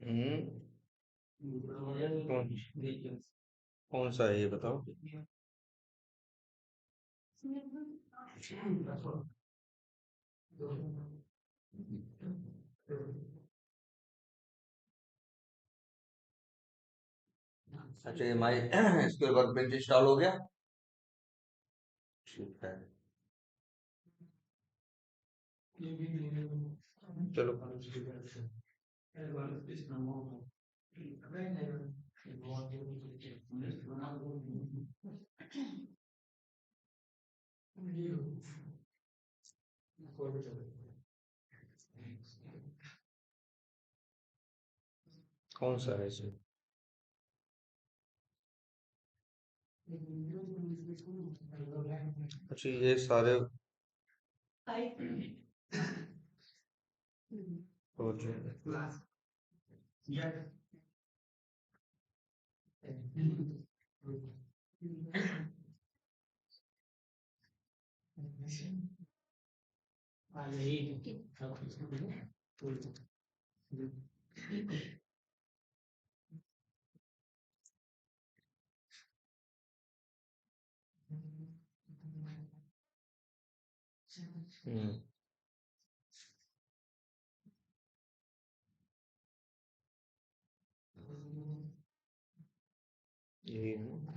हम्म। कौन कौन सा है ये बताओ। अच्छा ये माई इसके वर्क बेंच इंस्टॉल हो गया। ठीक है। चलो। कौन सा है इसे। अच्छा ये सारे प्रोजेक्ट। हम्म। ये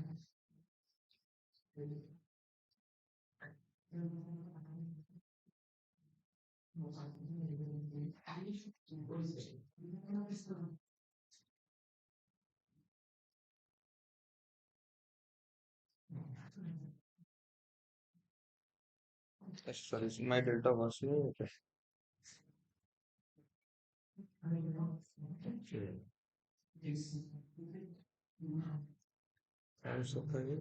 सॉरी माई डेल्टा वर्स नहीं है क्या? कौन सा था ये।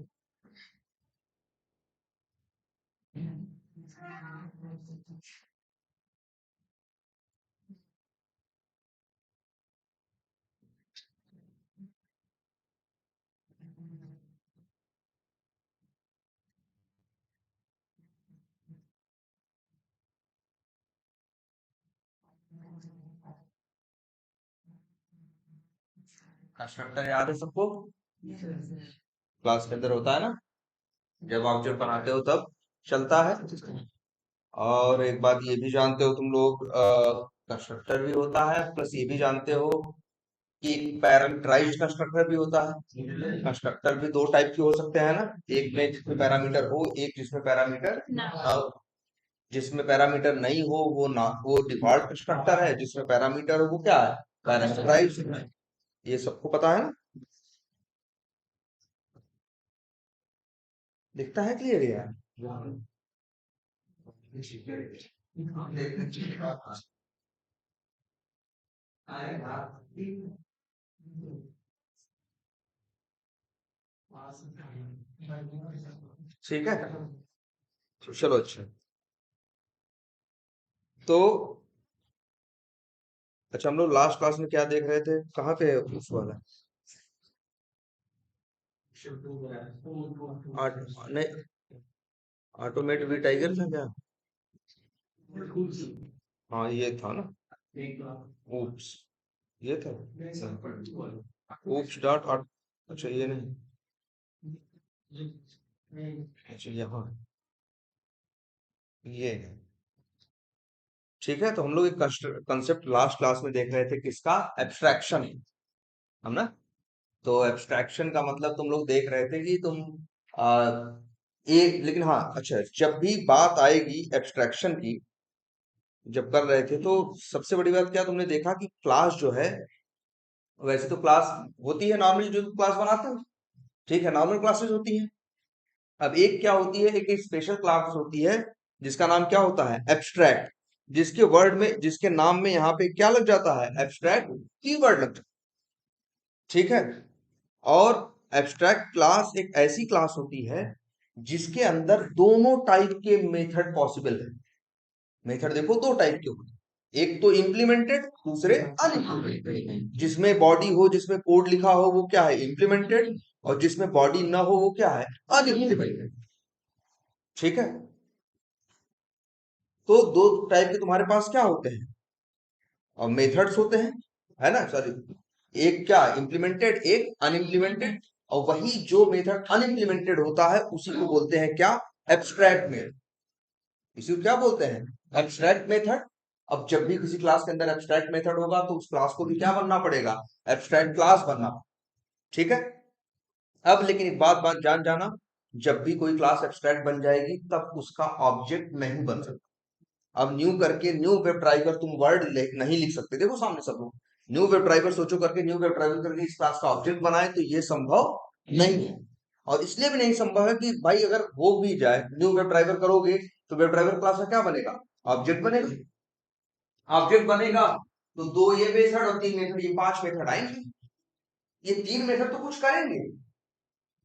कंस्ट्रक्टर याद है सबको। क्लास के अंदर होता है ना, जब ऑब्जेक्ट बनाते हो तब चलता है। और एक बात ये भी जानते हो तुम लोग, कंस्ट्रक्टर भी होता है प्लस ये भी जानते हो कि पैरामीटराइज्ड कंस्ट्रक्टर भी होता है। कंस्ट्रक्टर भी दो टाइप के हो सकते हैं ना, एक में जिसमें पैरामीटर हो, एक जिसमें पैरामीटर ना हो। जिसमें पैरामीटर नहीं हो वो ना, वो डिफॉल्ट कंस्ट्रक्टर है। जिसमें पैरामीटर हो वो क्या है, पैरामीटराइज्ड है। ये सबको पता है ना, दिखता है क्लियर यार। ठीक है। तो चलो अच्छा। तो अच्छा हम लोग लास्ट क्लास में क्या देख रहे थे, कहाँ पे उस वाला आट, नहीं ऑटोमेट वी टाइगर था क्या। हाँ ये था ना, ऊप्स ये था। ऊप्स डॉट अच्छा ये नहीं, अच्छा यहाँ ये है। ठीक है, तो हम लोग एक कंसेप्ट लास्ट क्लास में देख रहे थे, किसका, एब्स्ट्रैक्शन। हम ना, तो एब्स्ट्रैक्शन का मतलब तुम लोग देख रहे थे कि तुम आ, एक, लेकिन हाँ अच्छा जब भी बात आएगी एब्स्ट्रैक्शन की, जब कर रहे थे तो सबसे बड़ी बात क्या तुमने देखा कि क्लास जो है, वैसे तो क्लास होती है नॉर्मली जो क्लास बनाते हैं, ठीक है, नॉर्मल क्लासेस होती हैं। अब एक क्या होती है, एक स्पेशल क्लास होती है जिसका नाम क्या होता है, एब्स्ट्रैक्ट। जिसके वर्ड में, जिसके नाम में यहाँ पे क्या लग जाता है, एब्स्ट्रैक्ट कीवर्ड लग जाता है। ठीक है। और एब्स्ट्रैक्ट क्लास एक ऐसी क्लास होती है जिसके अंदर दोनों टाइप के मेथड पॉसिबल है। मेथड देखो दो टाइप के होते हैं, एक तो इम्प्लीमेंटेड, दूसरे अनइम्प्लीमेंटेड। जिसमें बॉडी हो, जिसमें कोड लिखा हो वो क्या है, इम्प्लीमेंटेड। और जिसमें बॉडी ना हो वो क्या है, अनइम्प्लीमेंटेड। ठीक है, तो दो टाइप के तुम्हारे पास क्या होते हैं, और मेथड्स होते हैं, है ना, सॉरी, एक क्या इम्प्लीमेंटेड, एक अनइम्प्लीमेंटेड। और वही जो मेथड अनइम्प्लीमेंटेड होता है उसी को बोलते हैं क्या, एब्स्ट्रैक्ट मेथड। इसी को क्या बोलते हैं, एब्स्ट्रैक्ट मेथड। अब जब भी किसी क्लास के अंदर एब्स्ट्रैक्ट मेथड होगा तो उस क्लास को भी क्या बनना पड़ेगा, एब्स्ट्रैक्ट क्लास बनना। ठीक है, अब लेकिन एक बात बात जान जाना, जब भी कोई क्लास एब्स्ट्रैक्ट बन जाएगी तब उसका ऑब्जेक्ट नहीं बन सकता। अब न्यू करके न्यू वेब ड्राइवर तुम वर्ड नहीं लिख सकते, देखो सामने सब लोग न्यू वेब ड्राइवर सोचो करके न्यू वेब ड्राइवर करके इस क्लास का ऑब्जेक्ट बनाए, तो ये संभव नहीं है। और इसलिए भी नहीं संभव है कि भाई अगर हो भी जाए न्यू वेब ड्राइवर करोगे तो वेब ड्राइवर क्लास का क्या बनेगा, ऑब्जेक्ट बनेगा। ऑब्जेक्ट बनेगा तो दो ये मेथड और तीन मेथड, ये पांच मेथड आएंगे। ये तीन मेथड तो कुछ करेंगे,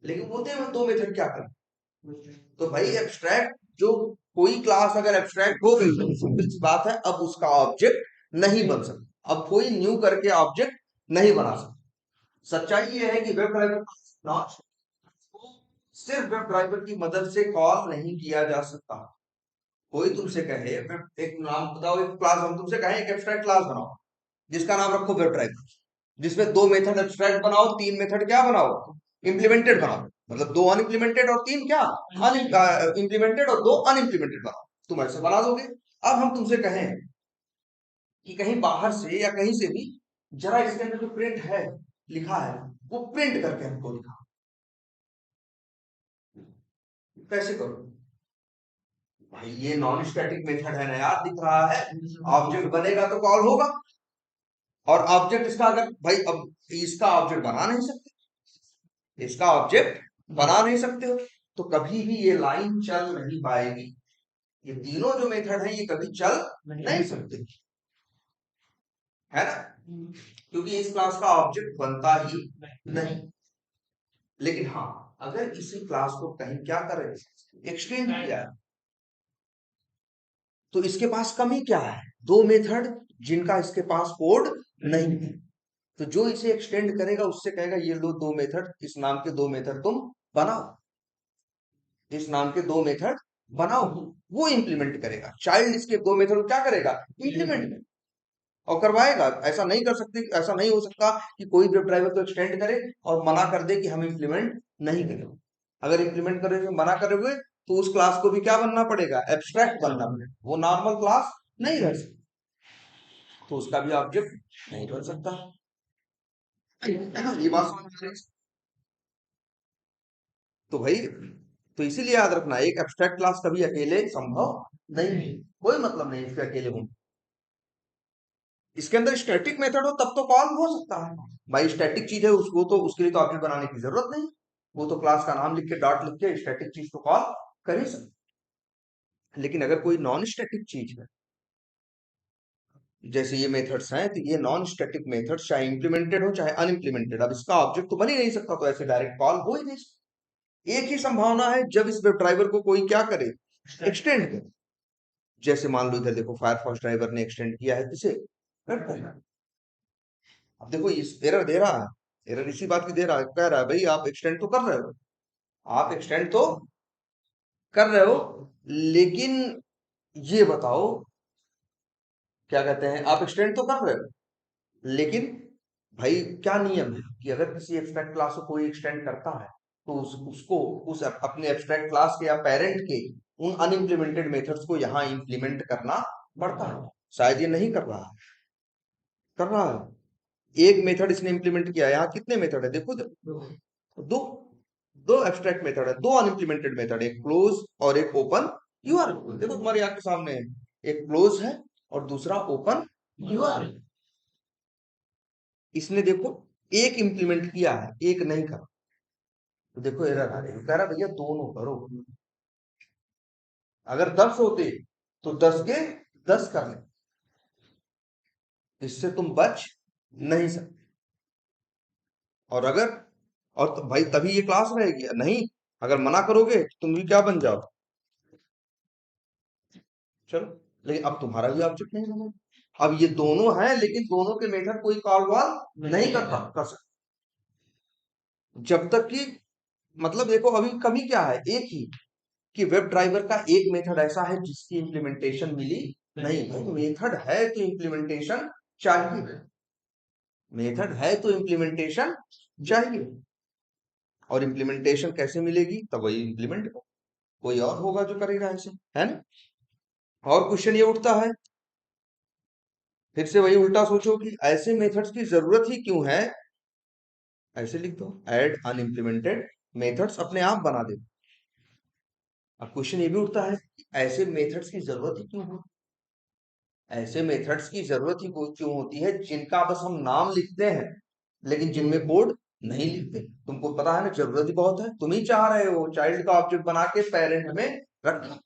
लेकिन वो दो मेथड क्या करें। तो भाई एब्स्ट्रैक्ट जो कोई क्लास अगर एब्स्ट्रैक्ट हो गई तो सिंपल सी बात है, अब उसका ऑब्जेक्ट नहीं बन सकता, अब कोई न्यू करके ऑब्जेक्ट नहीं बना सकता। सच्चाई ये है कि वेब ड्राइवर लॉन्च सिर्फ वेब ड्राइवर की मदद से कॉल नहीं किया जा सकता। कोई तुमसे कहे एक नाम बताओ, एक क्लास, हम तुमसे कहें एक एब्स्ट्रैक्ट क्लास बनाओ जिसका नाम रखो वेब ड्राइवर, जिसमें दो मेथड एब्स्ट्रैक्ट बनाओ, तीन मेथड क्या बनाओ, इंप्लीमेंटेड बनाओ। मतलब दो अनइम्प्लीमेंटेड और तीन क्या, इंप्लीमेंटेड, और दो अनइम्प्लीमेंटेड बनाओ। तुम ऐसे बना दोगे। अब हम तुमसे कहें कि कहीं बाहर से या कहीं से भी जरा इसके अंदर जो प्रिंट है लिखा है वो प्रिंट करके हमको लिखा, कैसे करो भाई, ये नॉन स्टैटिक मेथड है ना यार, दिख रहा है, ऑब्जेक्ट बनेगा तो कॉल होगा। और ऑब्जेक्ट इसका अगर भाई, अब इसका ऑब्जेक्ट बना नहीं सकते, इसका ऑब्जेक्ट बना नहीं सकते हो, तो कभी भी ये लाइन चल नहीं पाएगी। ये तीनों जो मेथड है ये कभी चल नहीं सकते, है ना, क्योंकि इस क्लास का ऑब्जेक्ट बनता ही नहीं। लेकिन हाँ, अगर इसी क्लास को कहीं क्या करें, एक्सटेंड किया, तो इसके पास कमी क्या है, दो मेथड जिनका इसके पास कोड नहीं है। तो जो इसे एक्सटेंड करेगा उससे कहेगा ये लो दो मेथड, इस नाम के दो मेथड तुम बनाओ, इस नाम के दो मेथड बनाओ, वो इंप्लीमेंट करेगा। चाइल्ड इसके दो मेथड क्या करेगा, इंप्लीमेंट और करवाएगा। ऐसा नहीं कर सकते, ऐसा नहीं हो सकता कि कोई वेब ड्राइवर तो एक्सटेंड करे और मना कर दे कि हम इंप्लीमेंट नहीं करेंगे। अगर इंप्लीमेंट करेंगे, मना करोगे, तो उस क्लास को भी क्या बनना पड़ेगा, एब्स्ट्रैक्ट बनना पड़ेगा, वो नॉर्मल क्लास नहीं रह सकती, तो उसका भी ऑब्जेक्ट नहीं बन सकता। ये बात समझ में आ रही है? तो भाई, तो इसीलिए याद रखना, एक एब्स्ट्रैक्ट क्लास कभी अकेले संभव नहीं है, कोई मतलब नहीं इसके अकेले होने। इसके अंदर स्टैटिक मेथड हो तब तो कॉल हो सकता है, भाई स्टैटिक चीज है उसको तो उसके लिए तो ऑब्जेक्ट बनाने की जरूरत नहीं, वो तो क्लास का नाम लिख के डॉट लिख के स्टैटिक चीज तो कॉल कर ही सकते। लेकिन अगर कोई नॉन स्टैटिक चीज है, जैसे ये मेथड्स हैं, तो ये नॉन स्टैटिक मेथड्स चाहे इंप्लीमेंटेड हो चाहे अनइम्प्लीमेंटेड, अब इसका ऑब्जेक्ट तो बन ही नहीं सकता, तो ऐसे डायरेक्ट कॉल हो ही नहीं सकता। एक ही संभावना है, जब इस वेब ड्राइवर को कोई क्या करे, एक्सटेंड करे। जैसे मान लो इधर देखो, फायरफॉक्स ड्राइवर ने एक्सटेंड किया है किसे, वेब ड्राइवर। अब देखो इस एरर दे रहा है, एरर इसी बात की दे रहा है, कह रहा है भाई आप एक्सटेंड तो कर रहे हो, आप एक्सटेंड तो कर रहे हो, लेकिन ये बताओ, क्या कहते हैं, आप एक्सटेंड तो कर रहे हो, लेकिन भाई क्या नियम है कि अगर किसी एब्स्ट्रैक्ट क्लास को कोई एक्सटेंड करता है तो उसको उस अपने एब्स्ट्रैक्ट क्लास के या पेरेंट के उन अनइम्प्लीमेंटेड मेथड्स को यहाँ इंप्लीमेंट करना पड़ता है। शायद ये नहीं कर रहा है, कर रहा है, एक मेथड इसने इंप्लीमेंट किया, यहाँ कितने मेथड है देखो, दो, दो एब्स्ट्रैक्ट मेथड है, दो अनइम्प्लीमेंटेड मेथड, एक क्लोज और एक ओपन यूआरएल। देखो तुम्हारी आंख के सामने है, एक क्लोज है और दूसरा ओपन यूआरएल। इसने देखो एक इंप्लीमेंट किया है, एक नहीं करा, तो देखो एरर आ रही है, कह रहा भैया दोनों करो। अगर 10 होते तो 10 के 10 कर ले, इससे तुम बच नहीं सकते। और अगर, और तो भाई तभी ये क्लास रहेगी, नहीं अगर मना करोगे तो तुम भी क्या बन जाओ, चलो, लेकिन अब तुम्हारा भी ऑब्जेक्ट नहीं बना। अब ये दोनों हैं लेकिन दोनों के मेथड कोई कॉल वॉल नहीं कर सकता, जब तक कि मतलब देखो अभी कमी क्या है, एक ही कि वेब ड्राइवर का एक मेथड ऐसा है जिसकी इम्प्लीमेंटेशन मिली नहीं। भाई मेथड है तो इम्प्लीमेंटेशन चाहिए, मेथड है तो इम्प्लीमेंटेशन चाहिए। और इम्प्लीमेंटेशन कैसे मिलेगी? तब वही इम्प्लीमेंट कोई और होगा जो करेगा ऐसे, है ना। और क्वेश्चन ये उठता है, फिर से वही उल्टा सोचो कि ऐसे मेथड्स की जरूरत ही क्यों है। ऐसे लिख दो, ऐड अनइम्प्लीमेंटेड मेथड्स अपने आप बना दे। अब क्वेश्चन ये भी उठता है कि ऐसे मेथड्स की जरूरत ही क्यों है। ऐसे मेथड्स की जरूरत ही क्यों होती है जिनका बस हम नाम लिखते हैं लेकिन जिनमें कोड नहीं लिखते। तुमको पता है ना, जरूरत ही बहुत है। तुम ही चाह रहे हो चाइल्ड का ऑब्जेक्ट बना के पेरेंट में रखना।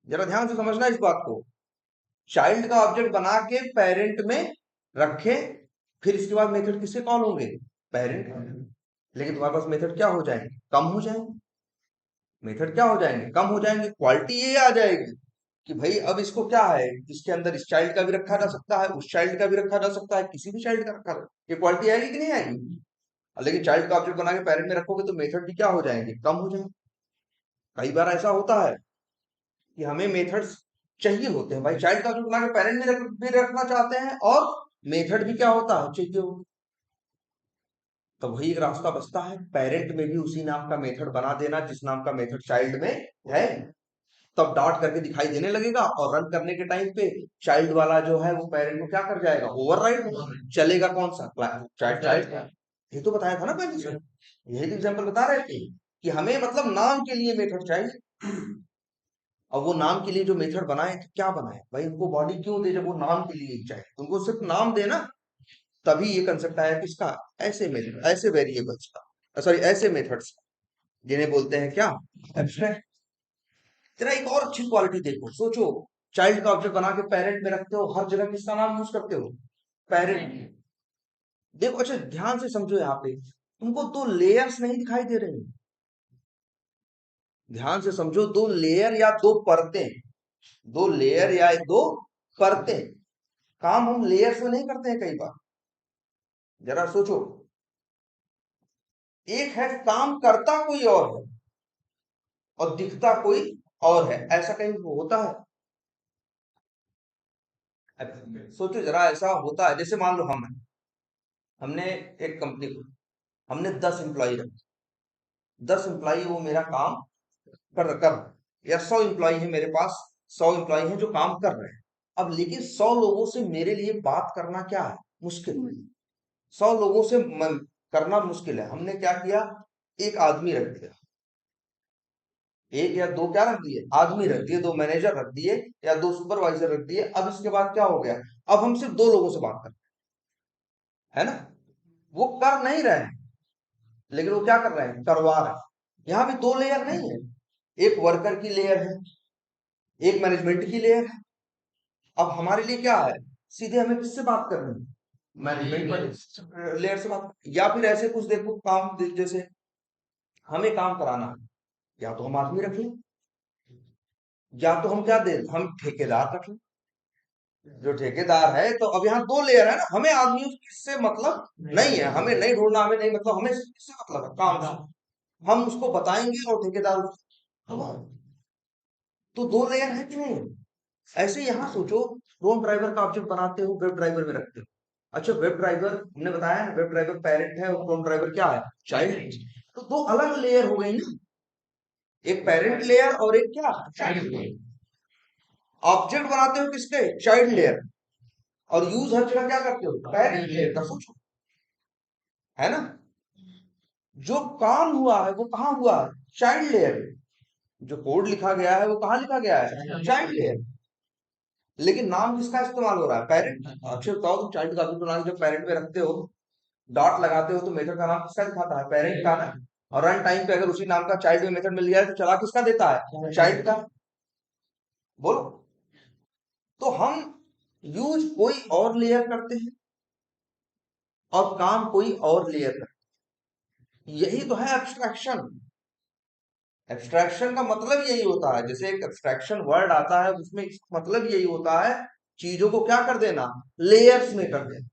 जरा ध्यान से समझना इस बात को। चाइल्ड का ऑब्जेक्ट बना के पेरेंट में रखे, फिर इसके बाद मेथड किससे कॉल होंगे? पेरेंट। लेकिन तुम्हारे पास मेथड क्या हो जाएंगे? कम हो जाएंगे। मेथड क्या हो जाएंगे? कम हो जाएंगे। क्वालिटी ये आ जाएगी कि भाई अब इसको क्या है, इसके अंदर इस चाइल्ड का भी रखा जा सकता है, उस चाइल्ड का भी रखा जा सकता है, किसी भी चाइल्ड का रखा जा। ये क्वालिटी आएगी कि नहीं आएगी? लेकिन चाइल्ड का ऑब्जेक्ट बना के पेरेंट में रखोगे तो मेथड भी क्या हो जाएंगे? कम हो जाएंगे। कई बार ऐसा होता है कि हमें मेथड्स चाहिए होते हैं। भाई चाइल्ड का ऑब्जेक्ट बना के पेरेंट में भी रखना चाहते हैं और मेथड भी क्या होता है? चाहिए होता। तो वही एक रास्ता बचता है, पेरेंट में भी उसी नाम का मेथड बना देना जिस नाम का मेथड चाइल्ड में है। तब डॉट करके दिखाई देने लगेगा और रन करने के टाइम पे चाइल्ड वाला जो है वो पेरेंट को क्या कर जाएगा? ओवरराइड। चलेगा कौन सा? Child child. ये तो बताया था ना पहले से, यही तो एग्जाम्पल बता रहे थे कि हमें मतलब नाम के लिए मेथड चाहिए। और वो नाम के लिए जो मेथड बनाए थे, क्या बनाए भाई? उनको बॉडी क्यों दे जब वो नाम के लिए ही चाहिए? उनको सिर्फ नाम देना। तभी ये कंसेप्ट आया किसका? ऐसे मेथड, ऐसे वेरिएबल्स का, सॉरी ऐसे मेथड्स का, जिन्हें बोलते हैं क्या? एब्स्ट्रैक्ट। तेरा एक और अच्छी क्वालिटी देखो, सोचो। चाइल्ड का ऑब्जेक्ट बना के पेरेंट में रखते हो, हर जगह किसका नाम यूज करते हो? पेरेंट। देखो अच्छा ध्यान से समझो, यहाँ पे तुमको दो लेयर्स नहीं दिखाई दे रहे? ध्यान से समझो, दो लेयर या दो परतें, दो लेयर या दो परतें। काम हम लेयर्स में नहीं करते हैं कई बार। जरा सोचो, एक है काम करता कोई और है और दिखता कोई और है, ऐसा कहीं होता है? अब सोचो जरा, ऐसा होता है जैसे मान लो हम हैं, हमने एक कंपनी को, हमने 10 एम्प्लॉय रखे। 10 एम्प्लॉय वो मेरा काम कर या 100 एम्प्लॉय है मेरे पास, 100 एम्प्लॉय है जो काम कर रहे हैं। अब लेकिन 100 लोगों से मेरे लिए बात करना क्या है? मुश्किल। 100 लोगों से करना मुश्किल है। हमने क्या किया? एक आदमी रख दिया, एक या दो क्या रख दिए? आदमी रख दिए, दो मैनेजर रख दिए या दो सुपरवाइजर रख दिए। अब इसके बाद क्या हो गया? अब हम सिर्फ 2 लोगों से बात कर, है ना। वो कर नहीं रहे हैं लेकिन वो क्या कर रहे हैं? करवा रहे हैं। यहाँ भी 2 लेयर नहीं है, एक वर्कर की लेयर है, एक मैनेजमेंट की लेयर है। अब हमारे लिए क्या है? सीधे हमें किससे बात करनी है? मैनेजमेंट वाले लेयर से बात। या फिर ऐसे कुछ देखो काम जैसे हमें काम कराना है, या तो हम आदमी रख लें, या तो हम क्या दे, हम ठेकेदार रख लें। जो ठेकेदार है तो अब यहाँ 2 लेयर है ना, हमें आदमियों से मतलब नहीं है, हमें नहीं ढूंढना, हमें नहीं मतलब, हमें किससे मतलब है? काम से। हम उसको बताएंगे और ठेकेदार तो 2 लेयर है कि नहीं? ऐसे यहाँ सोचो, रोम ड्राइवर का ऑब्जेक्ट बनाते हो, वेब ड्राइवर में रखते हो। अच्छा वेब ड्राइवर हमने बताया ना, वेब ड्राइवर पेरेंट है और रोम ड्राइवर क्या है? चाइल्ड। तो 2 अलग लेयर हो गई ना, एक पेरेंट लेयर और एक क्या? Child layer. ऑब्जेक्ट बनाते हो किसके? Child layer. और यूज हर जगह क्या करते हो? पेरेंट लेयर का। सोचो, है ना। जो काम हुआ है वो कहाँ हुआ है? Child layer. जो कोड लिखा गया है वो कहाँ लिखा गया है? Child layer. लेकिन नाम किसका इस्तेमाल हो रहा है? पेरेंट। अक्षर बताओ, तुम चाइल्ड का भी नाम जब पेरेंट में रखते हो, डॉट लगाते हो, तो मेथड का नाम किसका दिखाता है? पेरेंट का ना। और रन टाइम पे अगर उसी नाम का चाइल्ड में मेथड मिल गया तो चला किसका देता है? चाइल्ड का। बोलो। तो हम यूज कोई और लेयर करते हैं और काम कोई और लेयर करते हैं। यही तो है एब्स्ट्रैक्शन। एब्स्ट्रैक्शन का मतलब यही होता है, जैसे एक एब्स्ट्रैक्शन वर्ड आता है उसमें मतलब यही होता है, चीजों को क्या कर देना? लेयर्स में कर देना।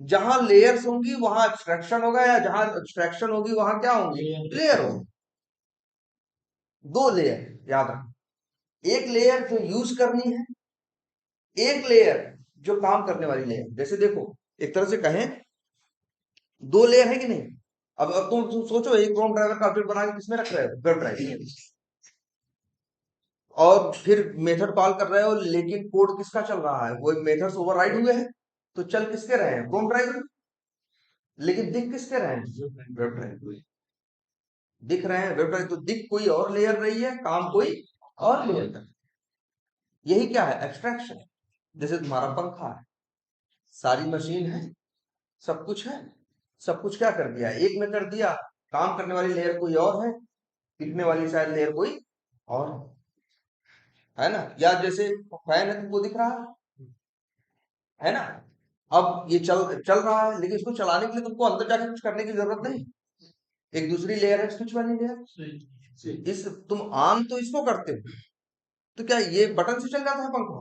जहां लेयर्स होंगी वहां एब्स्ट्रैक्शन होगा, या जहां एब्स्ट्रैक्शन होगी वहां क्या होंगी, लेयर होंगी। दो लेयर याद रखना, एक लेयर जो यूज करनी है, एक लेयर जो काम करने वाली लेयर। जैसे देखो, एक तरह से कहें दो लेयर है कि नहीं। अब तुम सोचो, एक कॉम ड्राइवर का ऑब्जेक्ट बना के किसमें रख रहे हो, वेब ड्राइव में, और फिर मेथड कॉल कर रहे हो, लेकिन कोड किसका चल रहा है, वो मेथड्स ओवरराइड हुए हैं, तो चल किसके रहे हैं, कॉम ड्राइव में, लेकिन दिख किसके रहे हैं, वेब ड्राइव दिख रहे हैं, वेब ड्राइव। तो दिख कोई और लेयर रही है, काम कोई और लेयर कर, यही क्या है, एब्स्ट्रैक्शन। जैसे तुम्हारा पंखा है, सारी मशीन है, सब कुछ है, सब कुछ क्या कर दिया, एक में कर दिया, काम करने वाली लेयर कोई और है, दिखने वाली शायद लेयर कोई और है ना। या जैसे फैन है, तुमको दिख रहा है ना, अब ये चल चल रहा है, लेकिन इसको चलाने के लिए तुमको अंदर जाके कुछ करने की जरूरत नहीं, एक दूसरी लेयर है, स्विच वाली लेयर। इस तुम ऑन तो इसको करते हो, तो क्या ये बटन से चल जाता है पंखा,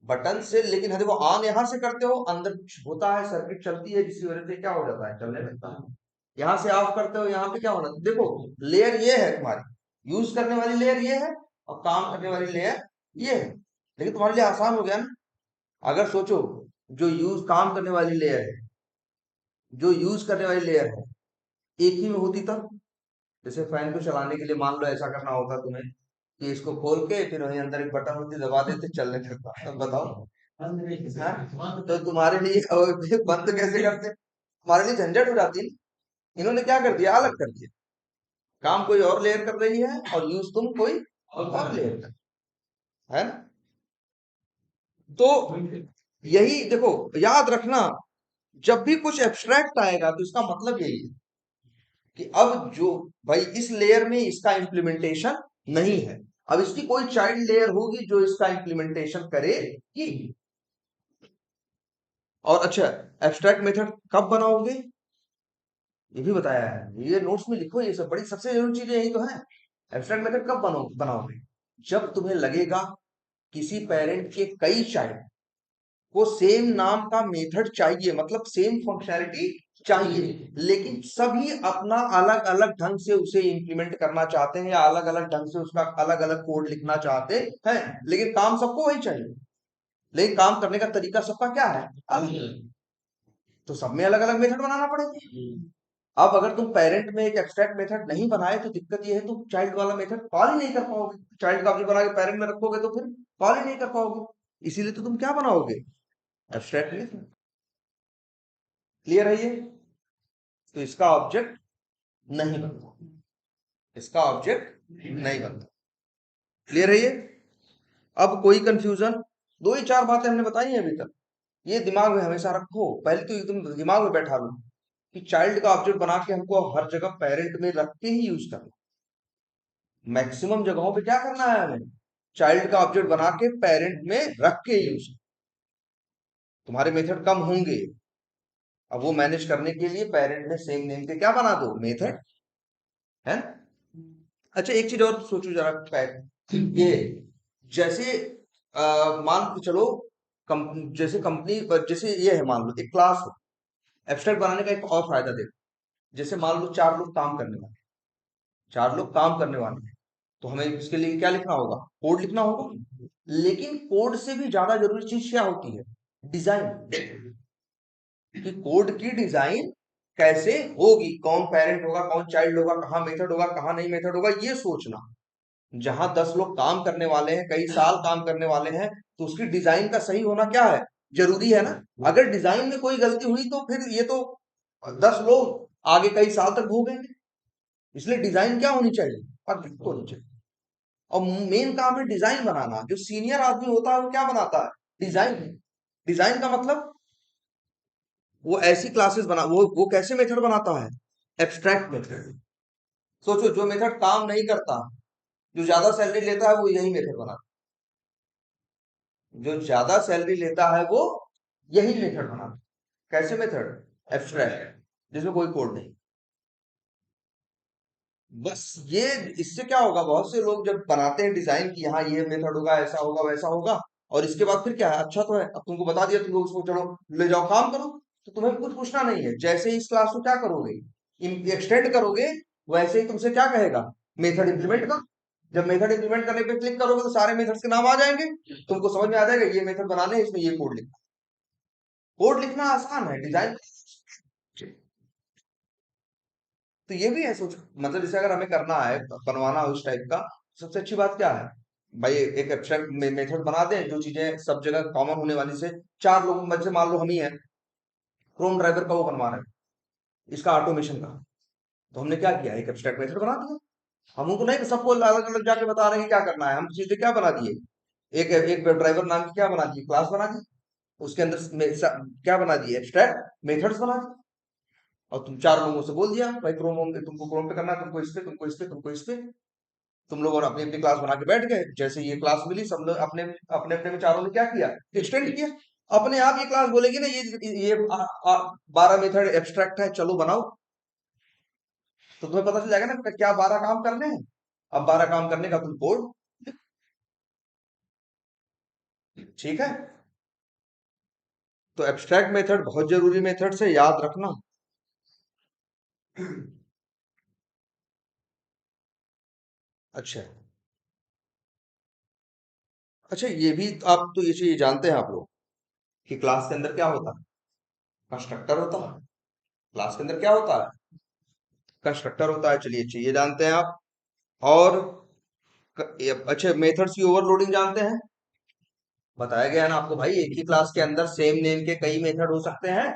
बटन से, लेकिन यदि वो ऑन यहां से करते हो, अंदर कुछ होता है, सर्किट चलती है, जिसकी वजह से क्या हो जाता है, चलने लगता है। यहाँ से ऑफ करते हो, यहाँ पे क्या होना, देखो लेयर ये है तुम्हारी, यूज करने वाली लेयर ये है, और काम करने वाली लेयर ये है। लेकिन तुम्हारे लिए आसान हो गया ना, अगर सोचो, जो यूज काम करने वाली लेयर है, जो यूज करने वाली लेयर है, एक ही में होती तब। जैसे फैन को चलाने के लिए मान लो ऐसा करना होता तुम्हें, कि इसको खोल के फिर वहीं अंदर एक बटन होती, दबा देते, चलने लगता, तब बताओ। हाँ? तो तुम्हारे लिए बंद कैसे करते, तुम्हारे लिए झंझट हो जाती ना। इन्होंने क्या कर दिया, अलग कर दिया, काम कोई और लेयर कर रही है, और यूज तुम कोई और लेयर कर, है ना। तो यही देखो, याद रखना, जब भी कुछ एब्स्ट्रैक्ट आएगा तो इसका मतलब यही है कि अब जो, भाई इस लेयर में इसका इंप्लीमेंटेशन नहीं है, अब इसकी कोई चाइल्ड लेयर होगी जो इसका इंप्लीमेंटेशन करेगी। और अच्छा, एब्स्ट्रैक्ट मेथड कब बनाओगे, ये भी बताया है, ये नोट्स में लिखो, ये सब बड़ी सबसे जरूरी चीजें यही तो है। एब्स्ट्रैक्ट मेथड कब बनाओगे, जब तुम्हें लगेगा किसी पेरेंट के कई चाइल्ड को सेम नाम का मेथड चाहिए, मतलब सेम फंक्शनैलिटी चाहिए, लेकिन सभी अपना अलग अलग ढंग से उसे इंप्लीमेंट करना चाहते हैं, या अलग अलग ढंग से उसका अलग अलग कोड लिखना चाहते हैं, लेकिन काम सबको वही चाहिए, लेकिन काम करने का तरीका सबका क्या है, अलग, तो सब में अलग अलग मेथड बनाना पड़ेगा। अब अगर तुम पेरेंट में एक एब्स्ट्रैक्ट मेथड नहीं बनाए, तो दिक्कत ये है, तुम चाइल्ड वाला मेथड कॉल ही नहीं कर पाओगे, चाइल्ड का ऑब्जेक्ट बना के पेरेंट में रखोगे तो फिर कॉल ही नहीं कर पाओगे, इसीलिए तो तुम क्या बनाओगे, एब्स्ट्रैक्ट मेथड। क्लियर है ये, तो इसका ऑब्जेक्ट नहीं बनता, इसका ऑब्जेक्ट नहीं बनता। क्लियर है ये। अब कोई कंफ्यूजन, दो ही चार बातें हमने बताई हैं अभी तक, ये दिमाग में हमेशा रखो, पहले तो एकदम दिमाग में बैठा लो कि चाइल्ड का ऑब्जेक्ट बना के हमको हर जगह पेरेंट में रख के ही यूज करना, मैक्सिमम जगहों पे क्या करना है हमें, चाइल्ड का ऑब्जेक्ट बना के पेरेंट में रख के यूज। तुम्हारे मेथड कम होंगे, अब वो मैनेज करने के लिए पेरेंट में सेम नेम के क्या बना दो, मेथड, है ना? अच्छा, एक चीज और सोचो जरा, ये जैसे मान के चलो, जैसे कंपनी, जैसे ये है, मान लो एक क्लास हो, एब्स्ट्रैक्ट बनाने का एक और फायदा देखो, जैसे मान लो चार लोग काम करने वाले, चार लोग काम करने वाले हैं, तो हमें इसके लिए क्या लिखना होगा, कोड लिखना होगा, लेकिन कोड से भी ज्यादा जरूरी चीज क्या होती है, डिजाइन, कि कोड की डिजाइन कैसे होगी, कौन पेरेंट होगा, कौन चाइल्ड होगा, कहाँ मेथड होगा, कहाँ नहीं मेथड होगा, ये सोचना। जहां 10 लोग काम करने वाले हैं, कई साल काम करने वाले हैं, तो उसकी डिजाइन का सही होना क्या है, जरूरी है ना। अगर डिजाइन में कोई गलती हुई तो फिर ये तो 10 लोग आगे कई साल तक भोगेंगे, इसलिए डिजाइन क्या होनी चाहिए, परफेक्ट होनी चाहिए। और मेन काम है डिजाइन बनाना, जो सीनियर आदमी होता है वो क्या बनाता है, डिजाइन। डिजाइन का मतलब वो ऐसी क्लासेस बना, वो कैसे मेथड बनाता है, एब्स्ट्रैक्ट मेथड। सोचो, जो मेथड काम नहीं करता, जो ज्यादा सैलरी लेता है, वो यही मेथड बनाता है, जो ज्यादा सैलरी लेता है वो यही मेथड बनाता है। कैसे मेथड, एब्स्ट्रैक्ट, जिसमें कोई कोड नहीं। बस ये, इससे क्या होगा, बहुत से लोग जब बनाते हैं डिजाइन की, हाँ ये मेथड होगा, ऐसा होगा, वैसा होगा, और इसके बाद फिर क्या है, अच्छा तो है, अब तुमको बता दिया, तुम लोग उसको चलो ले जाओ काम करो, तो तुम्हें कुछ पूछना नहीं है। जैसे ही इस क्लास को क्या करोगे, एक्सटेंड करोगे, वैसे ही तुमसे क्या कहेगा, मेथड इंप्लीमेंट कर। जब मेथड इंप्लीमेंट करने पे क्लिक करोगे तो सारे मेथड्स के नाम आ जाएंगे, तुमको समझ में आ जाएगा ये मेथड बनाने हैं, इसमें ये कोड लिखना। कोड लिखना आसान है, डिजाइन तो ये भी है सोच, मतलब जैसे अगर हमें करना है, बनवाना हो इस टाइप का, सबसे अच्छी बात क्या है भाई, एक एब्स्ट्रैक्ट मेथड बना दें जो चीजें सब जगह कॉमन होने वाली से, चार लोगों में से मान लो हम ही हैं, क्रोम ड्राइवर का वो बनवा रहे हैं, इसका ऑटोमेशन का, तो हमने क्या किया, एक एब्स्ट्रैक्ट मेथड बना दिया। हम उनको नहीं सबको अलग अलग जाके बता रहे हैं कि क्या करना है, हम चीजें क्या बना दिए, एक एक वेब ड्राइवर नाम की क्या बना दी, क्लास बना दी, उसके अंदर क्या बना दिए, एब्स्ट्रैक्ट मेथड्स बना दिए, और तुम चार लोगों से बोल दिया भाई क्रोम, तुमको क्रोम पे करना है, तुमको इस पे, तुमको इस पे, तुमको इस पे, तुम लोग और अपनी अपनी क्लास बना के बैठ गए। जैसे ये क्लास मिली, सब लोग अपने अपने अपने में चारों ने क्या किया, एक्सटेंड किया। अपने आप ये क्लास बोलेगी ना, ये 12 मेथड एब्स्ट्रैक्ट है, चलो बनाओ, तो तुम्हें पता चल जाएगा ना क्या 12 काम करने हैं। अब 12 काम करने का तुम कोड, ठीक है। तो एब्स्ट्रैक्ट मेथड बहुत जरूरी मेथड से याद रखना। अच्छा, अच्छा, ये भी आप तो ये चीज जानते हैं आप लोग कि क्लास के अंदर क्या होता है, कंस्ट्रक्टर होता है। क्लास के अंदर क्या होता है, कंस्ट्रक्टर होता है। चलिए अच्छा, ये जानते हैं आप। और अच्छे मेथड्स की ओवरलोडिंग जानते हैं, बताया गया है ना आपको भाई, एक ही क्लास के अंदर सेम नेम के कई मेथड हो सकते हैं,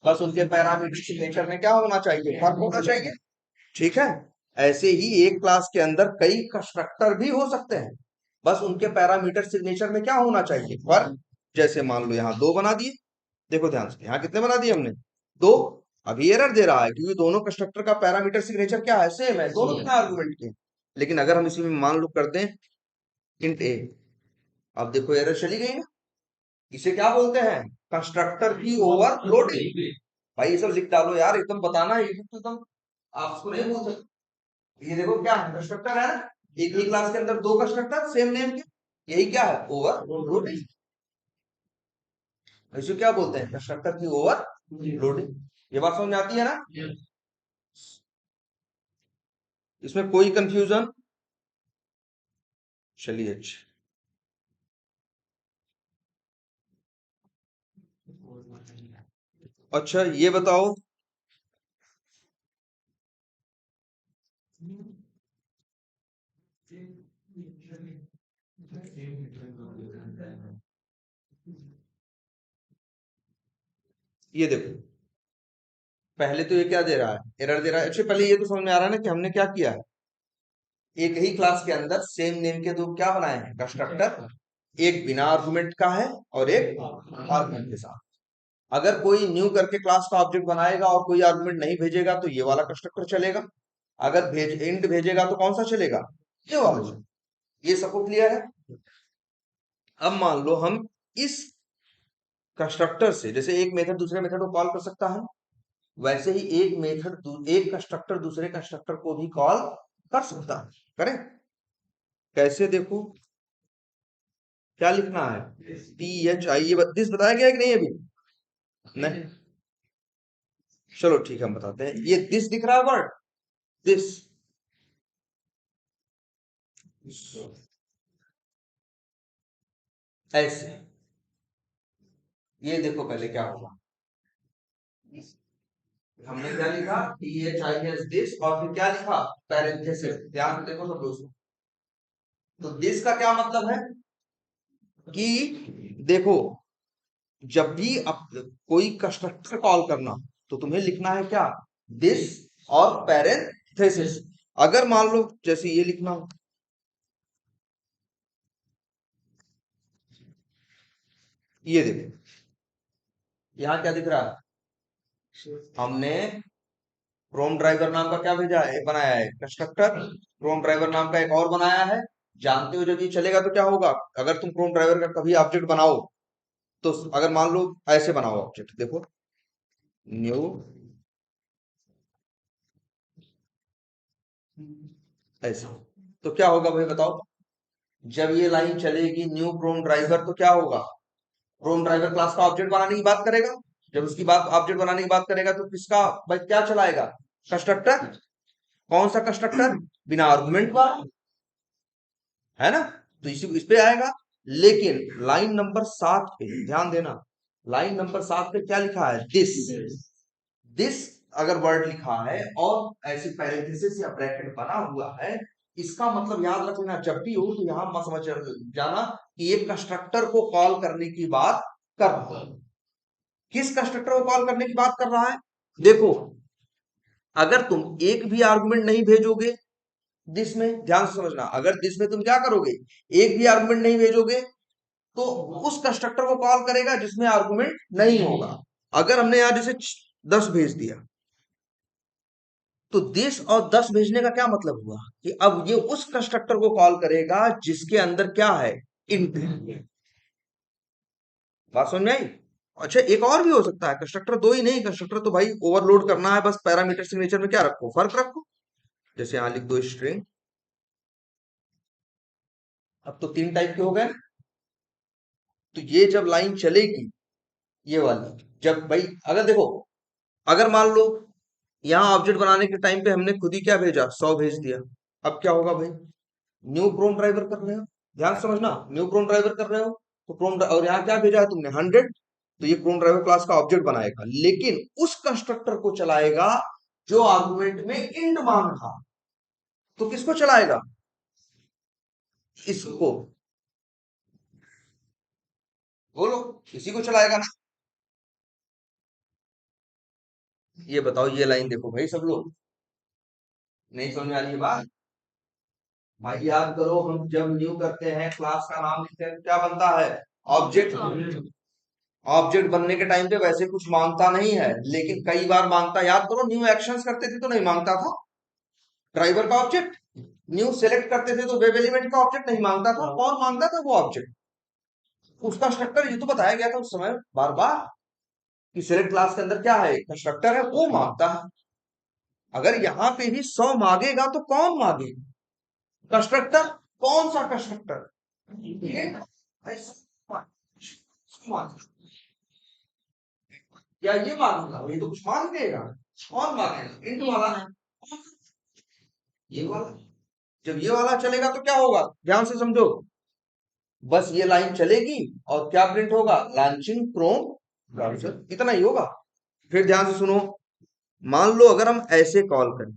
बस उनके पैरामीटर सिग्नेचर में क्या होना चाहिए, फर्क होना चाहिए, ठीक है। ऐसे ही एक क्लास के अंदर कई कंस्ट्रक्टर भी हो सकते हैं, बस उनके पैरामीटर सिग्नेचर में क्या होना चाहिए, फर्क। जैसे मान लो यहाँ 2 बना दिए, देखो ध्यान से, यहाँ कितने बना दिए हमने, 2। अभी एरर दे रहा है क्योंकि दोनों कंस्ट्रक्टर का पैरामीटर सिग्नेचर क्या है, सेम है, दोनों बिना आर्गुमेंट के। लेकिन अगर हम इसी में मान लो कर दें इंट ए, अब देखो एरर चली गई ना। इसे क्या बोलते हैं, कंस्ट्रक्टर की ओवरलोडिंग। भाई ये सब लिख डालो यार, एकदम बताना है, ये सब तो एकदम आपको नहीं बोल सकते। ये देखो क्या है, कंस्ट्रक्टर है ना, एक ही क्लास के अंदर 2 कंस्ट्रक्टर सेम नेम के, यही क्या है, ओवरलोडिंग। इसे क्या बोलते हैं, कंस्ट्रक्टर की ओवरलोडिंग। ये बात समझ में आती है ना, इसमें कोई कंफ्यूजन। चलिए अच्छा, अच्छा ये बताओ, ये देखो, पहले तो ये क्या दे रहा है, एरर दे रहा है। अच्छा पहले ये तो समझ में आ रहा है ना कि हमने क्या किया है, एक ही क्लास के अंदर सेम नेम के दो क्या बनाए हैं, कंस्ट्रक्टर, एक बिना आर्गुमेंट का है और एक आर्गुमेंट के साथ। अगर कोई न्यू करके क्लास का ऑब्जेक्ट बनाएगा और कोई आर्गुमेंट नहीं भेजेगा तो ये वाला कंस्ट्रक्टर चलेगा, अगर इंट भेजेगा तो कौन सा चलेगा, ये वाला चलेगा। ये सबको क्लियर है। अब मान लो हम इस कंस्ट्रक्टर से, जैसे एक मेथड दूसरे मेथड को कॉल कर सकता है, वैसे ही एक मेथड एक कंस्ट्रक्टर दूसरे कंस्ट्रक्टर को भी कॉल कर सकता है। करें कैसे, देखो क्या लिखना है, THI, ये दिस बताया गया है कि नहीं अभी, नहीं, चलो ठीक है हम बताते हैं। ये दिस दिख रहा है वर्ड, दिस, ऐसे, ये देखो पहले क्या होगा, हमने क्या लिखा, THIS दिस, और फिर क्या लिखा, पैरेंथेसिस। ध्यान से देखो सब दोस्तों, तो दिस का क्या मतलब है कि देखो, जब भी कोई कंस्ट्रक्टर कॉल करना तो तुम्हें लिखना है क्या, दिस और पैरेंथेसिस। अगर मान लो जैसे ये लिखना हो, ये देखो यहाँ क्या दिख रहा है, हमने क्रोम ड्राइवर नाम का क्या भेजा है, बनाया है कंस्ट्रक्टर, क्रोम ड्राइवर नाम का एक और बनाया है। जानते हो जब ये चलेगा तो क्या होगा, अगर तुम क्रोम ड्राइवर का कभी ऑब्जेक्ट बनाओ तो अगर मान लो ऐसे बनाओ ऑब्जेक्ट, देखो न्यू, ऐसे, तो क्या होगा भाई बताओ, जब ये लाइन चलेगी न्यू क्रोम ड्राइवर तो क्या होगा, क्रोम ड्राइवर क्लास का ऑब्जेक्ट बनाने की बात करेगा, जब उसकी बात ऑब्जेक्ट बनाने की बात करेगा तो किसका भाई क्या चलाएगा? कंस्ट्रक्टर। कौन सा कंस्ट्रक्टर? बिना आर्गुमेंट वाला, है ना? तो इस पे आएगा। लेकिन लाइन नंबर 7 पे ध्यान देना, लाइन नंबर 7 पे क्या लिखा है? दिस। दिस अगर वर्ड लिखा है और ऐसे पैरेंथेसिस या ब्रैकेट बना हुआ है, इसका मतलब याद रखना, जब भी हो तो यहां मत समझ जाना कि ये कंस्ट्रक्टर को कॉल करने की बात कर रहा है। किस कंस्ट्रक्टर को कॉल करने की बात कर रहा है? देखो, अगर तुम एक भी आर्गुमेंट नहीं भेजोगे दिस में, ध्यान से समझना, अगर दिस में तुम क्या करोगे, एक भी आर्गुमेंट नहीं भेजोगे तो उस कंस्ट्रक्टर को कॉल करेगा जिसमें आर्गुमेंट नहीं होगा। अगर हमने यहां जैसे 10 भेज दिया, तो दिस और 10 भेजने का क्या मतलब हुआ कि अब ये उस कंस्ट्रक्टर को कॉल करेगा जिसके अंदर क्या है? इंट है। बात समझ में आई? अच्छा, एक और भी हो सकता है, कंस्ट्रक्टर दो ही नहीं, कंस्ट्रक्टर तो भाई ओवरलोड करना है, बस पैरामीटर सिग्नेचर में क्या रखो? फर्क रखो। जैसे यहां लिख दो स्ट्रिंग। अब तो 3 टाइप के हो गए। तो ये जब लाइन चलेगी, ये वाली, जब भाई अगर देखो, अगर मान लो यहाँ ऑब्जेक्ट बनाने के टाइम पे हमने खुद ही क्या भेजा? 100 भेज दिया। अब क्या होगा भाई? न्यू प्रोम ड्राइवर कर रहे हो, ध्यान से समझना, न्यू प्रोम ड्राइवर कर रहे हो तो और यहाँ क्या भेजा है तुमने? 100। तो ये प्रोम ड्राइवर क्लास का ऑब्जेक्ट बनाएगा, लेकिन उस कंस्ट्रक्टर को चलाएगा जो आर्गुमेंट में इंट मान था। तो किसको चलाएगा? इसको। बोलो, इसी को चलाएगा ना? ये बताओ, ये लाइन देखो भाई सब लोग, नहीं समझ में आ रही है बात? भाई याद करो, हम जब न्यू करते हैं, क्लास का नाम लिखते हैं, क्या बनता है? ऑब्जेक्ट। ऑब्जेक्ट बनने के टाइम पे वैसे कुछ मांगता नहीं है, लेकिन कई बार मांगता। याद करो, न्यू एक्शंस करते थे तो नहीं मांगता था ड्राइवर का ऑब्जेक्ट। न्यू सेलेक्ट करते थे तो वेब एलिमेंट का ऑब्जेक्ट नहीं मांगता था। कौन मांगता था वो ऑब्जेक्ट? उसका स्ट्रक्चर ये तो बताया गया था उस समय बार बार कि सेलेक्ट क्लास के अंदर क्या है? कंस्ट्रक्टर है, वो मांगता है। अगर यहाँ पे भी 100 मांगेगा तो कौन मांगेगा? कंस्ट्रक्टर। कौन सा कंस्ट्रक्टर? या ये मांगूंगा, ये तो कुछ मांग देगा। कौन मांगेगा? इंट वाला है, ये वाला। जब ये वाला चलेगा तो क्या होगा? ध्यान से समझो, बस ये लाइन चलेगी और क्या प्रिंट होगा? लॉन्चिंग क्रोम ब्राउजर, इतना ही होगा। फिर ध्यान से सुनो, मान लो अगर हम ऐसे कॉल करें,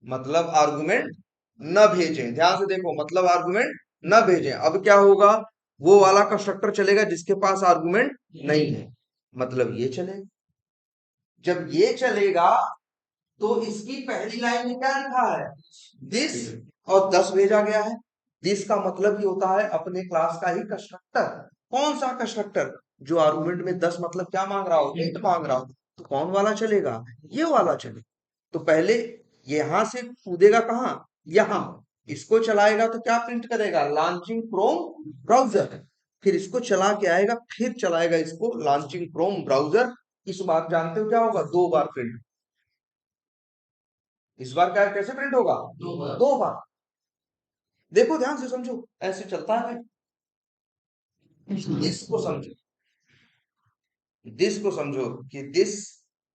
मतलब आर्गुमेंट न भेजें, ध्यान से देखो, मतलब आर्गुमेंट न भेजें, अब क्या होगा? वो वाला कंस्ट्रक्टर चलेगा जिसके पास आर्गुमेंट नहीं है, मतलब ये चलेगा। जब ये चलेगा तो इसकी पहली लाइन में क्या लिखा है? दिस, और 10 भेजा गया है। दिस का मतलब ही होता है अपने क्लास का ही कंस्ट्रक्टर। कौन सा कंस्ट्रक्टर? जो आर्गुमेंट में 10 मतलब क्या मांग रहा हो? इंट मांग रहा हो। तो कौन वाला चलेगा? ये वाला चलेगा। तो पहले यहां से कूदेगा कहाँ? यहां। इसको चलाएगा तो क्या प्रिंट करेगा? Launching Chrome browser. फिर इसको चला के आएगा, फिर चलाएगा इसको, लॉन्चिंग क्रोम ब्राउजर। इस बार जानते हो क्या होगा? 2 बार प्रिंट। इस बार क्या कैसे प्रिंट होगा? 2 बार। देखो ध्यान से समझो, ऐसे चलता है। दिस को समझो, दिस को समझो कि दिस,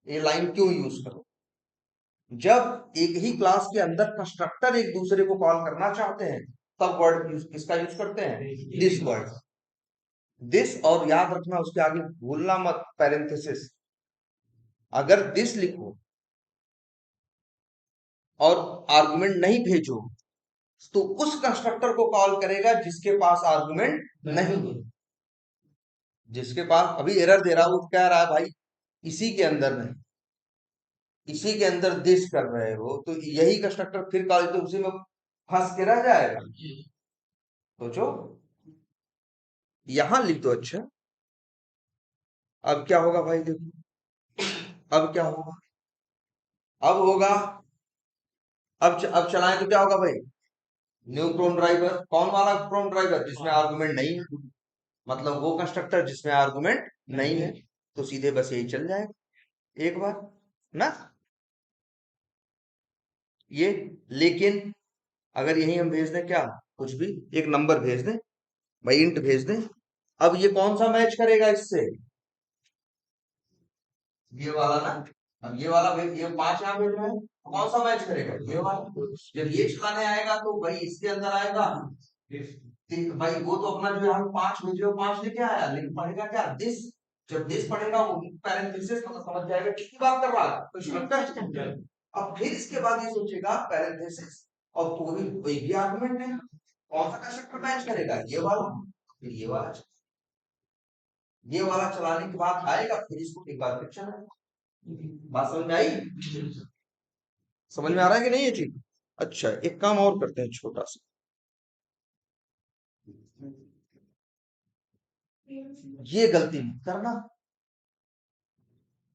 ये लाइन क्यों यूज करो? जब एक ही क्लास के अंदर कंस्ट्रक्टर एक दूसरे को कॉल करना चाहते हैं, तब वर्ड किसका यूज करते हैं? This word. दिस, और याद रखना उसके आगे भूलना मत पैरेंथेसिस। अगर दिस लिखो और आर्गुमेंट नहीं भेजो तो उस कंस्ट्रक्टर को कॉल करेगा जिसके पास आर्गुमेंट नहीं है। जिसके पास अभी एरर दे रहा है, वो कह रहा है भाई इसी के अंदर नहीं, इसी के अंदर दिस कर रहे हो, तो यही कंस्ट्रक्टर फिर कॉल तो उसी में फंस के रह जाएगा। सोचो, यहां लिख दो। अच्छा, अब क्या होगा भाई? देखो, अब क्या होगा? अब होगा, अब चलाएं तो क्या होगा भाई? New Chrome driver. कौन वाला क्रोम ड्राइवर? जिसमें आर्गुमेंट नहीं है, मतलब वो कंस्ट्रक्टर जिसमें आर्गुमेंट नहीं है। तो सीधे बस यही चल जाएगा एक बार ना, ये। लेकिन अगर यही हम भेज दें क्या, कुछ भी एक नंबर भेज दें भाई, इंट भेज दें, अब ये कौन सा मैच करेगा इससे? ये वाला ना, अब ये वाला ये 5 यहाँ भेज रहा है, तो कौन सा मैच करेगा, ये वाला। जब ये चलाने आएगा तो भाई इसके अंदर आएगा, भाई वो तो अपना जो यहाँ 5 भेजे वो 5 लेके आया, लेकिन पढ़ेगा क्या, दिस। जब दिस पढ़ेगा वो पैरेंथेसिस तो समझ जाएगा किसकी बात कर रहा है, तो स्ट्रक्चर है। अब फिर इसके बाद ये सोचेगा पैरेंथेसिस, और कोई भी आर्गुमेंट नहीं, कौन सा कंस्ट्रक्टर मैच करेगा, ये वाला, फिर ये वाला चलाने के बाद आएगा, फिर इसको एक बार फिर चलाएगा। बात समझ में आई, समझ में आ रहा है कि नहीं ये चीज। अच्छा एक काम और करते हैं छोटा सा, ये गलती मत करना,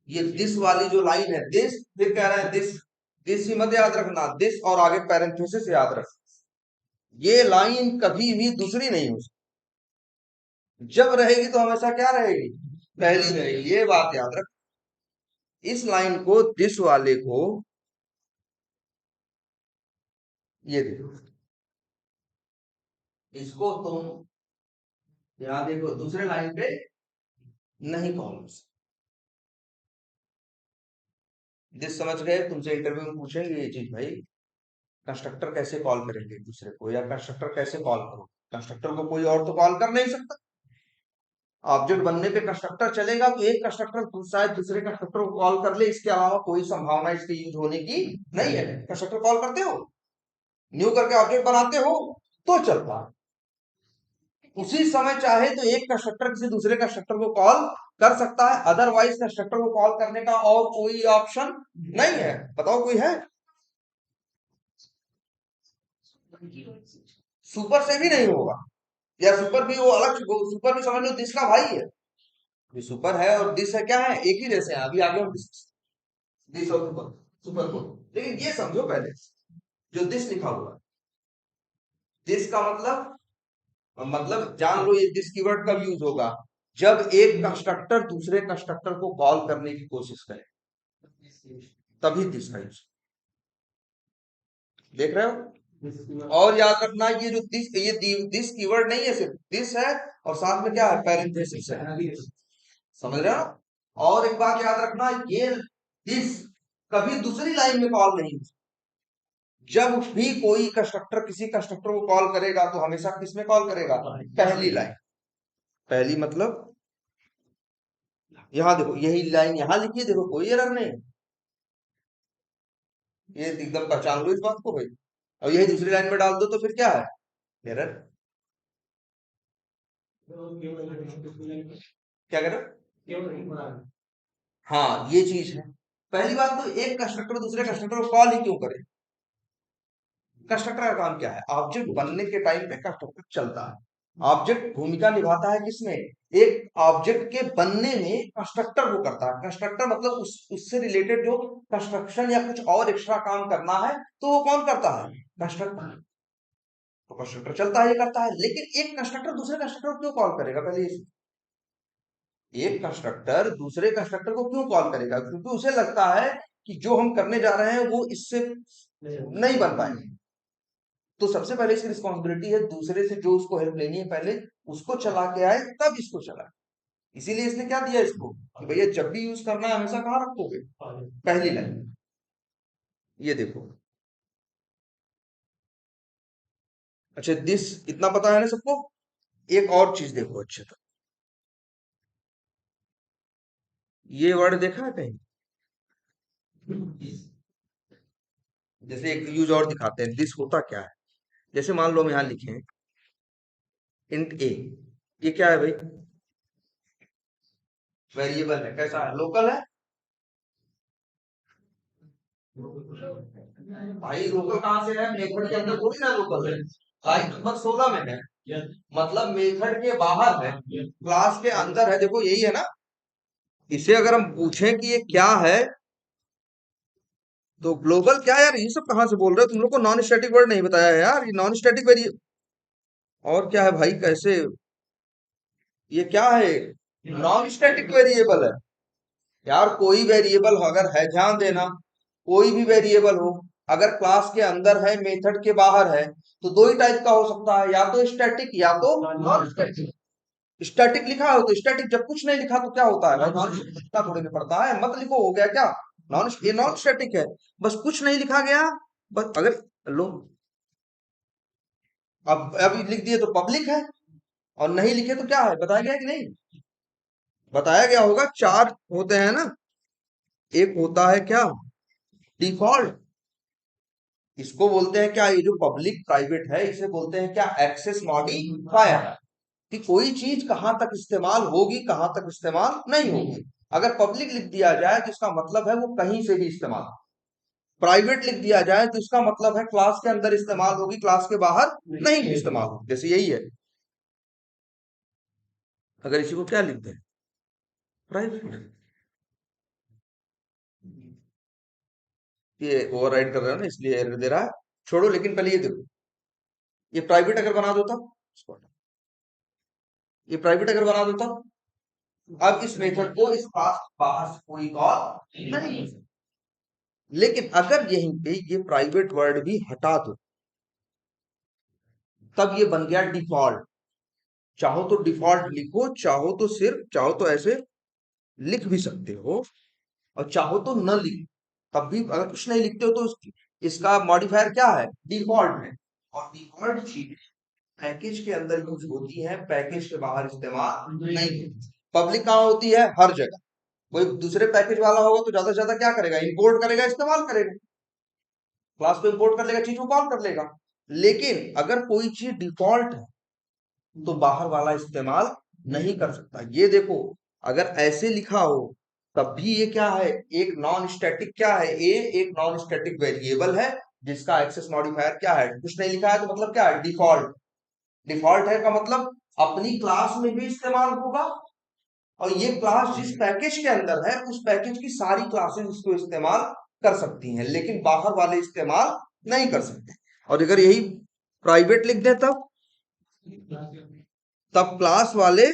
ये दिस वाली जो लाइन है, दिस, फिर कह रहा है दिस, दिस ही मत याद रखना, दिस और आगे पैरेंथेसिस याद रख, ये लाइन कभी भी दूसरी नहीं हो सकती, जब रहेगी तो हमेशा क्या रहेगी, पहली रहेगी, ये बात याद रख। इस लाइन को, दिस वाले को, ये देखो, इसको तुम यहां देखो दूसरे लाइन पे नहीं कॉल, दिस समझ गए, तुमसे इंटरव्यू में पूछेंगे ये चीज भाई, कंस्ट्रक्टर कैसे कॉल करेंगे एक दूसरे को, या कंस्ट्रक्टर कैसे कॉल करो, कंस्ट्रक्टर को कोई और तो कॉल कर नहीं सकता, ऑब्जेक्ट बनने पे कंस्ट्रक्टर चलेगा तो एक कंस्ट्रक्टर शायद दूसरे कंस्ट्रक्टर को कॉल कर ले, इसके अलावा कोई संभावना इसके यूज होने की नहीं है। कंस्ट्रक्टर कॉल करते हो, न्यू करके ऑब्जेक्ट बनाते हो तो चलता है, उसी समय चाहे तो एक कंस्ट्रक्टर किसी दूसरे कंस्ट्रक्टर को कॉल कर सकता है, अदरवाइज कंस्ट्रक्टर को कॉल करने का और कोई ऑप्शन नहीं है। बताओ कोई है, सुपर से भी नहीं होगा, या सुपर भी वो अलग, सुपर भी समझ लो दिस का भाई है, ये सुपर है और दिस है, क्या है, एक ही जैसे हैं, अभी आगे हम दिस और सुपर, सुपर को, लेकिन ये समझो पहले, जो दिस लिखा हुआ है, दिस का मतलब जान लो, ये दिस कीवर्ड कब यूज होगा, जब एक कंस्ट्रक्टर दूसरे कंस्ट्रक्टर को कॉल करने की कोशिश करे, तभी दिस का यूज, देख रहे हो। और याद रखना ये जो दिस, ये दिस कीवर्ड नहीं है, सिर्फ दिस है और साथ में क्या है, पैरेंथेसिस है, समझ रहे हो। और एक बात याद रखना, ये दिस कभी दूसरी लाइन में कॉल नहीं, जब भी कोई कंस्ट्रक्टर किसी कंस्ट्रक्टर को कॉल करेगा तो हमेशा किस में कॉल करेगा, पहली लाइन, पहली मतलब यहां देखो, यही लाइन यहां लिखी है, देखो कोई एरर नहीं, ये एकदम पहचान लो इस बात को भाई, और यही दूसरी लाइन में डाल दो तो फिर क्या है, एरर। क्या कह रहे हो, हाँ ये चीज है। पहली बात तो एक कंस्ट्रक्टर दूसरे कंस्ट्रक्टर को कॉल ही क्यों करे, कंस्ट्रक्टर का काम क्या है, ऑब्जेक्ट बनने के टाइम पे कंस्ट्रक्टर चलता है, ऑब्जेक्ट भूमिका निभाता है किसमें, एक ऑब्जेक्ट के बनने में कंस्ट्रक्टर वो करता है, कंस्ट्रक्टर मतलब उससे रिलेटेड जो कंस्ट्रक्शन या कुछ और एक्स्ट्रा काम करना है तो वो कौन करता है, कंस्ट्रक्टर। तो कंस्ट्रक्टर चलता है, ये करता है, लेकिन एक कंस्ट्रक्टर दूसरे कंस्ट्रक्टर को क्यों कॉल करेगा, पहले ये एक कंस्ट्रक्टर दूसरे कंस्ट्रक्टर को क्यों कॉल करेगा, क्योंकि उसे लगता है कि जो हम करने जा रहे हैं वो इससे नहीं बन पाएंगे, तो सबसे पहले इसकी रिस्पॉन्सिबिलिटी है दूसरे से जो उसको हेल्प लेनी है पहले उसको चला के आए तब इसको चलाए, इसीलिए इसने क्या दिया इसको कि भैया जब भी यूज करना है हमेशा कहाँ रखोगे, पहली लाइन। ये देखो, अच्छा दिस इतना पता है ना सबको, एक और चीज देखो अच्छे तो, ये वर्ड देखा है कहीं, जैसे एक यूज और दिखाते हैं, दिस होता क्या है, जैसे मान लो हम यहाँ लिखे हैं इंट ए, ये क्या है भाई, वेरिएबल है, कैसा है, लोकल है, भाई लोकल कहाँ से है, मेथड के अंदर थोड़ी ना लोकल है, लाइन नंबर 16 में है, मतलब मेथड के बाहर है, क्लास के अंदर है, देखो यही है ना। इसे अगर हम पूछें कि ये क्या है, तो ग्लोबल क्या है यार, ये सब कहाँ से बोल रहे हो तुम लोग को, नॉन स्टैटिक वर्ड नहीं बताया है यार, ये नॉन स्टैटिक वेरिएबल, और क्या है भाई, कैसे, ये क्या है, नॉन स्टैटिक वेरिएबल है यार, कोई वेरिएबल अगर है, ध्यान देना, कोई भी वेरिएबल हो, अगर क्लास के अंदर है मेथड के बाहर है, तो दो ही टाइप का हो सकता है, या तो स्टैटिक या तो नॉन स्टैटिक, स्टैटिक लिखा हो तो स्टैटिक, जब कुछ नहीं लिखा तो क्या होता है भाई, नॉन लिखना थोड़ी ना पड़ता है, मत लिखो हो गया क्या, नॉन, ये नॉन स्टैटिक है, बस कुछ नहीं लिखा गया, बस अगर लो, अब लिख दिए तो पब्लिक है, और नहीं लिखे तो क्या है, बताया गया कि नहीं, बताया गया होगा, चार होते हैं ना, एक होता है क्या, डिफॉल्ट, इसको बोलते हैं क्या, ये जो पब्लिक प्राइवेट है इसे बोलते हैं क्या, एक्सेस मॉडिफायर, कि कोई चीज कहां तक इस्तेमाल होगी कहां तक इस्तेमाल नहीं होगी। अगर पब्लिक लिख दिया जाए तो इसका मतलब है वो कहीं से भी इस्तेमाल, प्राइवेट लिख दिया जाए तो इसका मतलब है क्लास के अंदर इस्तेमाल होगी, क्लास के बाहर नहीं भी इस्तेमाल होगी, जैसे यही है, अगर इसी को क्या लिखते हैं, प्राइवेट, ये ओवरराइड कर रहा है ना इसलिए एरर दे रहा है, छोड़ो, लेकिन पहले ये देखो, ये प्राइवेट अगर बना दो तब, ये प्राइवेट अगर बना दो तब, अब इस मेथड को इस क्लास के बाहर से कोई कॉल नहीं कर सकता। लेकिन अगर यहीं पे ये प्राइवेट वर्ड भी हटा दो, तब ये बन गया डिफॉल्ट, चाहो तो डिफॉल्ट लिखो, चाहो तो सिर्फ, चाहो तो ऐसे लिख भी सकते हो, और चाहो तो न लिख, तब भी अगर कुछ नहीं लिखते हो तो इसका मॉडिफायर क्या है, डिफॉल्ट है, और डिफॉल्ट चीज पैकेज के अंदर यूज होती है, पैकेज के बाहर इस्तेमाल नहीं होती। पब्लिक कहाँ होती है, हर जगह, कोई दूसरे पैकेज वाला होगा तो ज्यादा से ज्यादा क्या करेगा, इंपोर्ट करेगा, इस्तेमाल करेगा, क्लास को इंपोर्ट कर लेगा, चीज को कॉल कर लेगा, लेकिन अगर कोई चीज डिफॉल्ट है तो बाहर वाला इस्तेमाल नहीं कर सकता। ये देखो, अगर ऐसे लिखा हो तब भी ये क्या है, एक नॉन स्टैटिक क्या है, ए एक नॉन स्टैटिक वेरिएबल है, जिसका एक्सेस मॉडिफायर क्या है, कुछ नहीं लिखा है तो मतलब क्या है, डिफॉल्ट, डिफॉल्ट है का मतलब अपनी क्लास में भी इस्तेमाल होगा, और ये क्लास जिस पैकेज के अंदर है उस पैकेज की सारी क्लासेस इसको इस्तेमाल कर सकती हैं, लेकिन बाहर वाले इस्तेमाल नहीं कर सकते। और अगर यही प्राइवेट लिख दे तब क्लास वाले,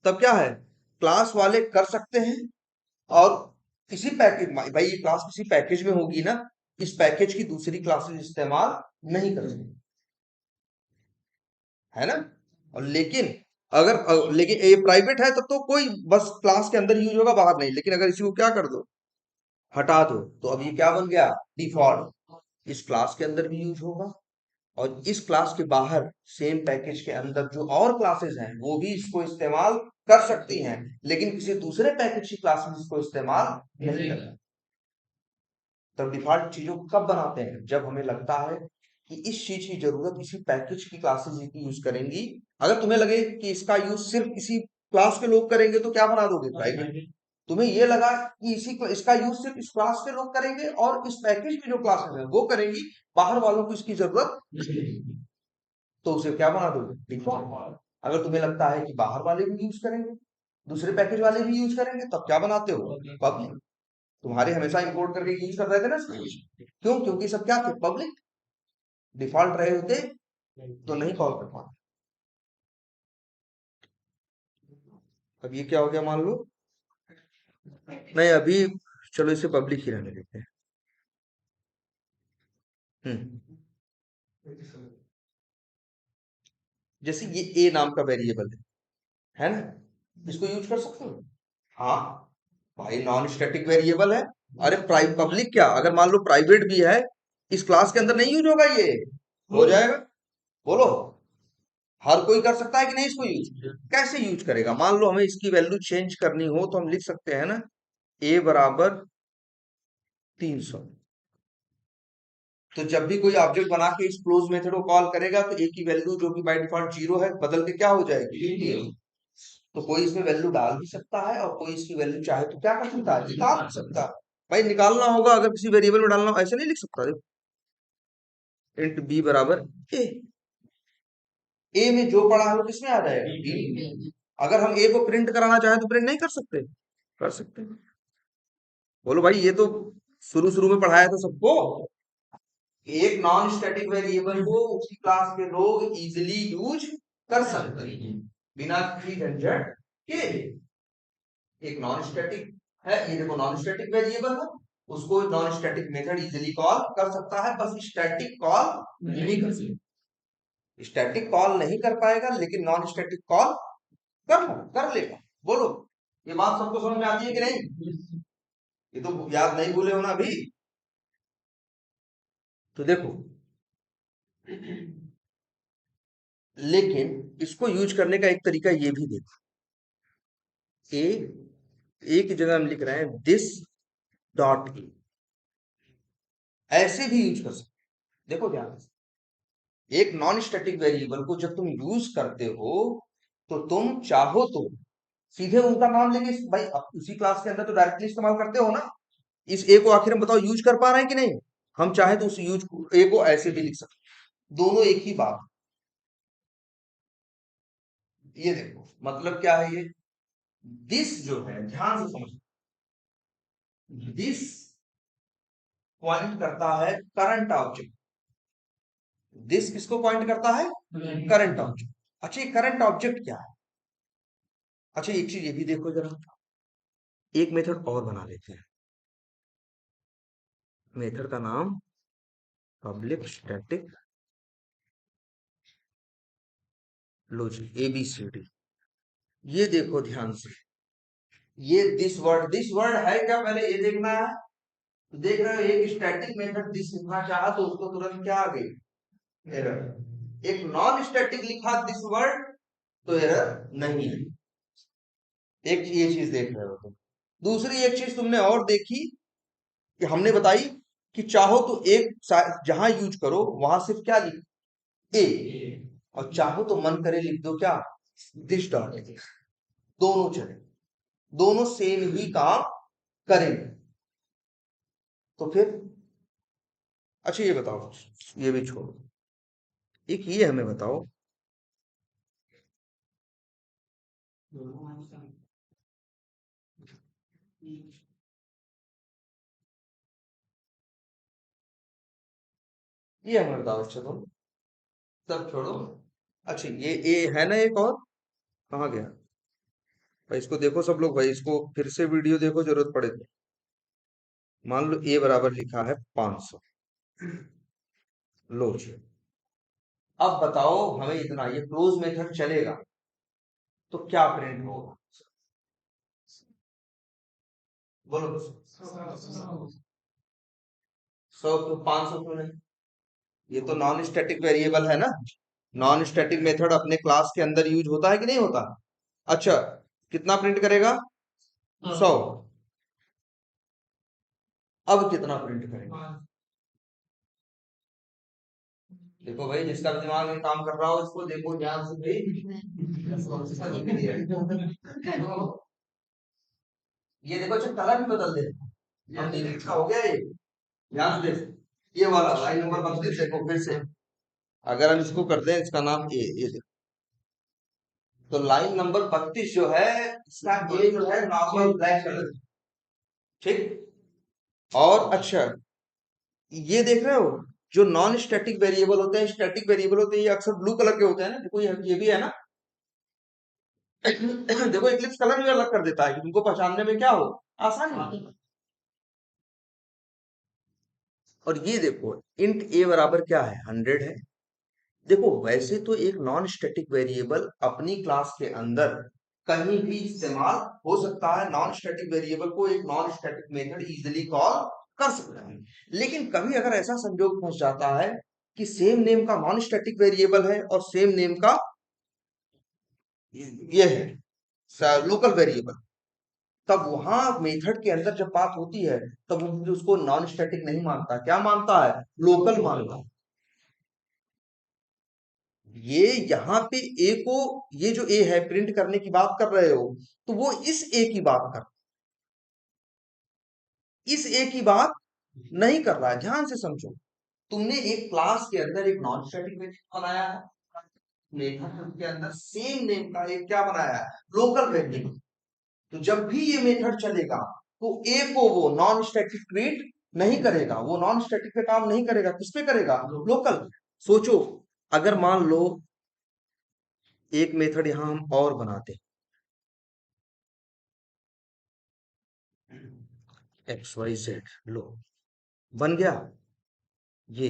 तब क्या है, क्लास वाले कर सकते हैं, और किसी पैकेज, भाई ये क्लास किसी पैकेज में होगी ना, इस पैकेज की दूसरी क्लासेस इस्तेमाल नहीं कर सकती, है ना, और लेकिन अगर लेकिन ये प्राइवेट है तब तो कोई बस क्लास के अंदर यूज होगा, बाहर नहीं, लेकिन अगर इसी को क्या कर दो, हटा दो, तो अब ये क्या बन गया, डिफॉल्ट, इस क्लास के अंदर भी यूज होगा, और इस क्लास के बाहर सेम पैकेज के अंदर जो और क्लासेस हैं वो भी इसको इस्तेमाल कर सकती हैं, लेकिन किसी दूसरे पैकेज की क्लास में इसको इस्तेमाल नहीं कर। तो डिफॉल्ट चीजों को कब बनाते हैं, जब हमें लगता है कि इस चीज की जरूरत इसी पैकेज की क्लासेस की यूज करेंगी, अगर तुम्हें लगे कि इसका यूज सिर्फ इसी क्लास के लोग करेंगे तो क्या बना दोगे, प्राइवेट, तुम्हें ये लगा कि इसका यूज सिर्फ इस क्लास के लोग करेंगे और इस पैकेज की जो क्लासेस है वो करेंगी, बाहर वालों को इसकी जरूरत नहीं, तो उसे क्या बना दोगे, डिफॉल्ट। अगर तुम्हें लगता है कि बाहर वाले भी यूज करेंगे, दूसरे पैकेज वाले भी यूज करेंगे, तब क्या बनाते हो, पब्लिक, तुम्हारे हमेशा इंपोर्ट करके यूज कर रहे थे ना क्यों, क्योंकि सब क्या थे, पब्लिक, डिफॉल्ट रहे होते तो नहीं कॉल कर पाते। अब ये क्या हो गया, मान लो, नहीं अभी, चलो इसे पब्लिक ही रहने देते हैं। हम्म, जैसे ये ए नाम का वेरिएबल है ना, इसको यूज कर सकते हो, हाँ, भाई नॉन स्टैटिक वेरिएबल है, अरे प्राइवेट पब्लिक क्या, अगर मान लो प्राइवेट भी है, इस क्लास के अंदर नहीं यूज होगा, ये हो जाएगा, बोलो, हर कोई कर सकता है कि नहीं इसको यूज, कैसे यूज करेगा, मान लो हमें इसकी वैल्यू चेंज करनी हो तो हम लिख सकते हैं ना, ए बराबर 300, तो जब भी कोई ऑब्जेक्ट बना के इस क्लोज मेथड को कॉल करेगा तो ए की वैल्यू जो कि बाय डिफॉल्ट 0 है बदल के क्या हो जाएगी, तो कोई इसमें वैल्यू डाल भी सकता है, और कोई इसकी वैल्यू चाहे तो क्या कर सकता है, निकाल सकता है, भाई निकालना होगा अगर किसी वेरिएबल में डालना हो, ऐसे नहीं लिख सकता, देखो इंट बी बराबर ए में जो पड़ा है वो किसमें आ जाएगा, बी में। अगर हम ए को प्रिंट कराना चाहें तो प्रिंट नहीं कर सकते, कर सकते हैं। बोलो भाई, ये तो शुरू शुरू में पढ़ाया था सबको, एक नॉन स्टैटिक वेरिएबल को उसी क्लास के लोग इजीली यूज कर सकते हैं बिना किसी झंझट के। एक नॉन स्टैटिक है, ये देखो नॉन स्टैटिक वेरिएबल है, उसको non static method easily call कर सकता है, बस स्टैटिक कॉल नहीं कर सकता, स्टैटिक कॉल नहीं कर पाएगा लेकिन नॉन स्टैटिक कॉल कर लेगा। बोलो, ये बात सबको समझ में आती है कि नहीं? ये तो याद नहीं भूले हो ना अभी। तो देखो, लेकिन इसको यूज करने का एक तरीका ये भी देखो। ए ए की जगह हम लिख रहे हैं दिस डॉट ए, ऐसे भी यूज कर सकते। देखो ध्यान से, एक नॉन स्टैटिक वेरिएबल को जब तुम यूज करते हो तो तुम चाहो तो सीधे उनका नाम लेके भाई उसी क्लास के अंदर तो डायरेक्टली इस्तेमाल करते हो ना। इस ए को आखिर हम बताओ यूज कर पा रहे हैं कि नहीं? हम चाहे तो उस यूज ए को ऐसे भी लिख सकते, दोनों एक ही बात। ये देखो मतलब क्या है ये, दिस जो है ध्यान से समझो, दिस पॉइंट करता है करंट ऑब्जेक्ट। दिस किसको पॉइंट करता है? Current object. अच्छा, ये करंट ऑब्जेक्ट क्या है? अच्छा, एक चीज ये भी देखो जरा, एक मेथड और बना लेते हैं। मेथड का नाम पब्लिक स्टैटिक लॉजिक ABCD। ये देखो ध्यान से, ये दिस वर्ड है क्या, पहले ये देखना है। तो देख रहे हो, एक स्टैटिक मेथड दिस लिखना चाहा तो उसको तुरंत क्या आ गई? एरर। एक नॉन स्टैटिक लिखा दिस वर्ड तो एरर नहीं है। एक ये चीज देख रहे हो तुम। दूसरी एक चीज तुमने और देखी कि हमने बताई कि चाहो तो एक जहां यूज करो वहां सिर्फ क्या लिख ए, और चाहो तो मन करे लिख दो क्या, दिस डॉट। दोनों चले, दोनों सेम ही काम करेंगे। तो फिर अच्छा ये बताओ, ये भी छोड़ो, एक ये हमें बताओ, ये हमें बताओ, चलो सब छोड़ो। अच्छा ये है ना एक और, कहाँ गया भाई? इसको देखो सब लोग भाई, इसको फिर से वीडियो देखो जरूरत पड़े तो। मान लो ए बराबर लिखा है 500। लो जी, अब बताओ हमें इतना, ये क्लोज मेथड चलेगा तो क्या प्रिंट होगा? बोलो। 100 तो 500 क्यों नहीं? ये तो नॉन स्टैटिक वेरिएबल है ना। नॉन स्टैटिक मेथड अपने क्लास के अंदर यूज होता है कि नहीं होता? अच्छा, कितना प्रिंट करेगा? 100। अब कितना प्रिंट करेगा? देखो भाई, जिसका भी दिमाग में काम कर रहा हो इसको देखो ध्यान से भाई। ये देखो, अच्छा कलर भी बदल दे, अब नीले का हो गया ये। ध्यान से देख, ये वाला लाइन नंबर 32 देखो फिर से, अगर हम इसको कर दें इसका नाम ए, ये देखो, तो लाइन नंबर 32 जो है इसका ए जो है नॉर्मल ब्लैक कलर। ठीक। और अच्छा, ये देख रहे हो, जो नॉन स्टैटिक वेरिएबल होते हैं, स्टैटिक वेरिएबल होते हैं, ये अक्सर ब्लू कलर के होते हैं ना। देखो ये भी है ना। देखो इक्लिप्स कलर भी अलग कर देता है कि तुमको पहचानने में क्या हो, आसानी। और ये देखो इंट ए बराबर क्या है, 100 है। देखो वैसे तो एक नॉन स्टैटिक वेरिएबल अपनी क्लास के अंदर कहीं भी इस्तेमाल हो सकता है, नॉन स्टैटिक वेरिएबल को एक non static method easily call कर सकता है। लेकिन कभी अगर ऐसा संजोग फंस जाता है कि सेम नेम का नॉन स्टैटिक वेरिएबल है और सेम नेम का ये है लोकल वेरिएबल, तब वहां मेथड के अंदर जब बात होती है तब वो उसको नॉन स्टैटिक नहीं मानता, क्या मानता है? लोकल मानता है। ये यहाँ पे ए को, ये जो ए है प्रिंट करने की बात कर रहे हो, तो वो इस ए की बात कर, इस ए की बात नहीं कर रहा है। ध्यान से समझो, तुमने एक क्लास के अंदर एक नॉन स्टैटिक वेरिएबल बनाया है, मेथड के अंदर सेम नेम का एक क्या बनाया है, लोकल वेरिएबल। तो जब भी ये मेथड चलेगा तो ए को वो नॉन स्टैटिक ट्रीट नहीं करेगा, वो नॉन स्टैटिक पे काम नहीं करेगा, किस पे करेगा? लोकल। सोचो, अगर मान लो एक मेथड यहां हम और बनाते, XYZ, लो बन गया ये।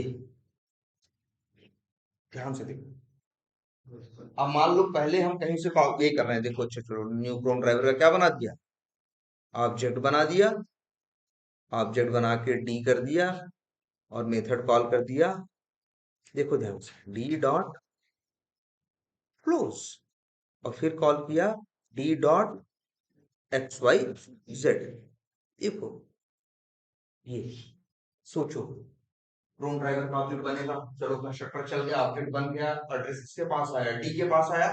ध्यान से देखो, अब मान लो पहले हम कहीं से ये कर रहे हैं, देखो अच्छा चलो न्यू क्रोम ड्राइवर का क्या बना दिया, ऑब्जेक्ट बना दिया, ऑब्जेक्ट बना के डी कर दिया और मेथड कॉल कर दिया। देखो ध्यान से डी डॉट क्लोज और फिर कॉल किया D dot X Y Z. देखो ये सोचो क्रोम ड्राइवर का ऑब्जेक्ट बनेगा, चलो कंस्ट्रक्टर चल गया, ऑब्जेक्ट बन गया, एड्रेस किसके पास आया, डी के पास आया,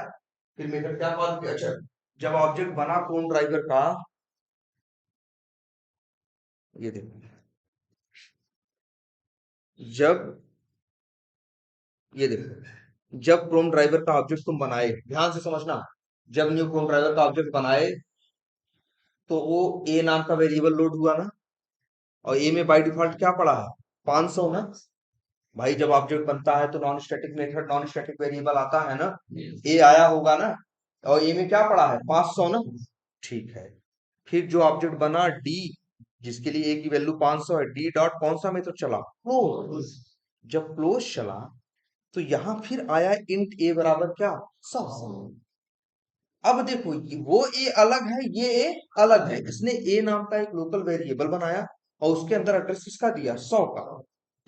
फिर मेथड क्या कॉल किया, अच्छा जब ऑब्जेक्ट बना क्रोम ड्राइवर का, ये देखो जब, ये देखो जब क्रोम ड्राइवर का ऑब्जेक्ट तुम बनाए, ध्यान से समझना, जब न्यू क्रोम ड्राइवर का ऑब्जेक्ट बनाए तो वो ए नाम का वेरिएबल लोड हुआ ना, और ए में बाय डिफॉल्ट क्या पड़ा है, 500 ना। भाई जब ऑब्जेक्ट बनता है तो non static method non static variable आता है ना, ए आया होगा ना, और ए में क्या पड़ा है 500 ना। ठीक है, फिर जो ऑब्जेक्ट बना डी, जिसके लिए ए की वैल्यू 500 है, डी डॉट कौन सा मेथड चला, क्लोज। जब क्लोज चला तो यहां फिर आया इंट ए बराबर क्या, 100। अब देखो वो ए अलग है, ये ए अलग है, इसने ए नाम का एक लोकल वेरिएबल बनाया और उसके अंदर एड्रेस किसका दिया, 100 का।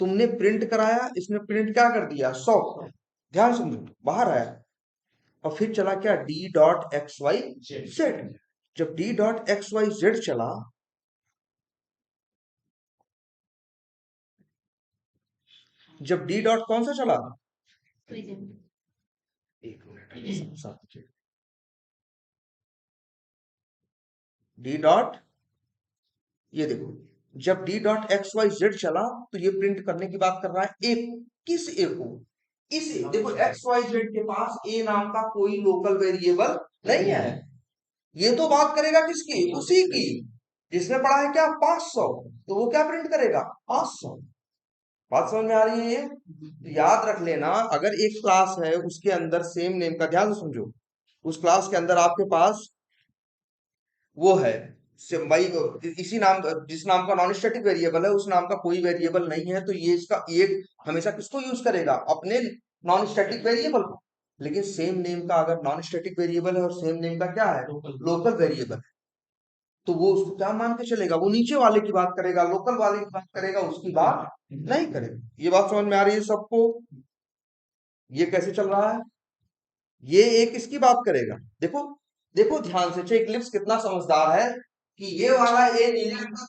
तुमने प्रिंट कराया, इसने प्रिंट क्या कर दिया, 100। ध्यान समझो, बाहर आया और फिर चला क्या, D dot X Y Z. जब D dot X Y Z चला, जब डी डॉट कौन सा चला, एक मिनट साथ, डी डॉट, ये देखो जब D dot X Y Z चला तो ये प्रिंट करने की बात कर रहा है एक, किस ए को, इस ए, देखो एक्स वाई जेड के पास ए नाम का कोई लोकल वेरिएबल नहीं है, ये तो बात करेगा किसकी, उसी की जिसमें पड़ा है क्या 500, तो वो क्या प्रिंट करेगा 500। बात समझ में आ रही है ये, तो याद रख लेना, अगर एक क्लास है उसके अंदर सेम नेम का, ध्यान से समझो, उस क्लास के अंदर आपके पास वो है भाई, इसी नाम, जिस नाम का नॉन स्टैटिक वेरिएबल है उस नाम का कोई वेरिएबल नहीं है, तो ये इसका एक हमेशा किसको यूज करेगा, अपने नॉन स्टैटिक वेरिएबल को। लेकिन सेम नेम का अगर नॉन स्टैटिक वेरिएबल है और सेम नेम का क्या है, लोकल वेरिएबल, तो वो उसको क्या मान के चलेगा, वो नीचे वाले की बात करेगा, लोकल वाले की बात करेगा, उसकी बात नहीं करेगा। ये बात समझ में आ रही है सबको, ये कैसे चल रहा है, ये एक इसकी बात करेगा। देखो देखो ध्यान से, इक्लिप्स कितना समझदार है कि ये वाला ए नीले रंग का,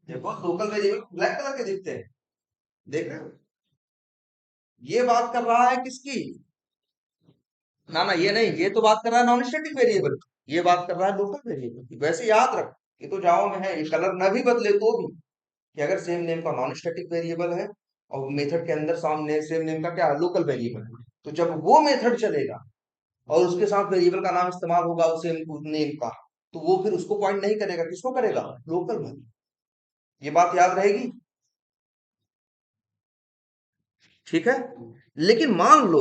देखो लोकल वेरिएबल ब्लैक कलर के दिखते हैं, देख रहे हो, ये बात कर रहा है किसकी, ना ना ये नहीं, ये तो बात कर रहा है नॉन स्टैटिक वेरिएबल, ये बात कर रहा है लोकल वेरिएबल की। वैसे याद रख, ये तो जाओ में है, ये कलर न भी बदले तो भी, कि अगर सेम नेम का नॉन स्टैटिक वेरिएबल है और मेथड के अंदर सामने सेम नेम का क्या है, लोकल वेरिएबल है, तो जब वो मेथड चलेगा और उसके साथ वेरिएबल का नाम इस्तेमाल होगा उस सेम नेम का, तो वो फिर उसको पॉइंट नहीं करेगा, किसको करेगा, लोकल में। ये बात याद रहेगी, ठीक है। लेकिन मान लो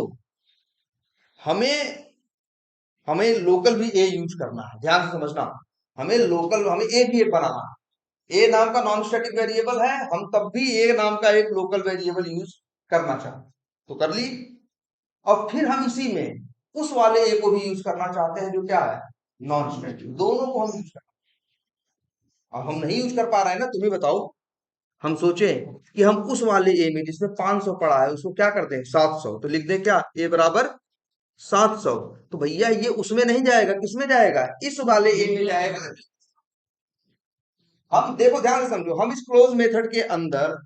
हमें हमें लोकल भी ए यूज करना है, ध्यान से समझना, हमें ए भी एक बनाना है, ए नाम का नॉन स्टैटिक वेरिएबल है, हम तब भी ए नाम का एक लोकल वेरिएबल यूज करना चाहते, तो कर ली। और फिर हम इसी में उस वाले ए को भी यूज करना चाहते हैं जो क्या है, नॉन स्टैटिक, दोनों को हम यूज करना, अब हम नहीं यूज कर पा रहे हैं ना, तुम ही बताओ। हम सोचे कि हम उस वाले ए में जिसमें 500 पड़ा है उसको क्या कर दें 700, तो लिख दें क्या, ए बराबर 700। तो भैया ये उसमें नहीं जाएगा, किसमें जाएगा, इस वाले ए में जाएगा। हम देखो ध्यान से समझो, हम इस क्लोज मेथड के अंदर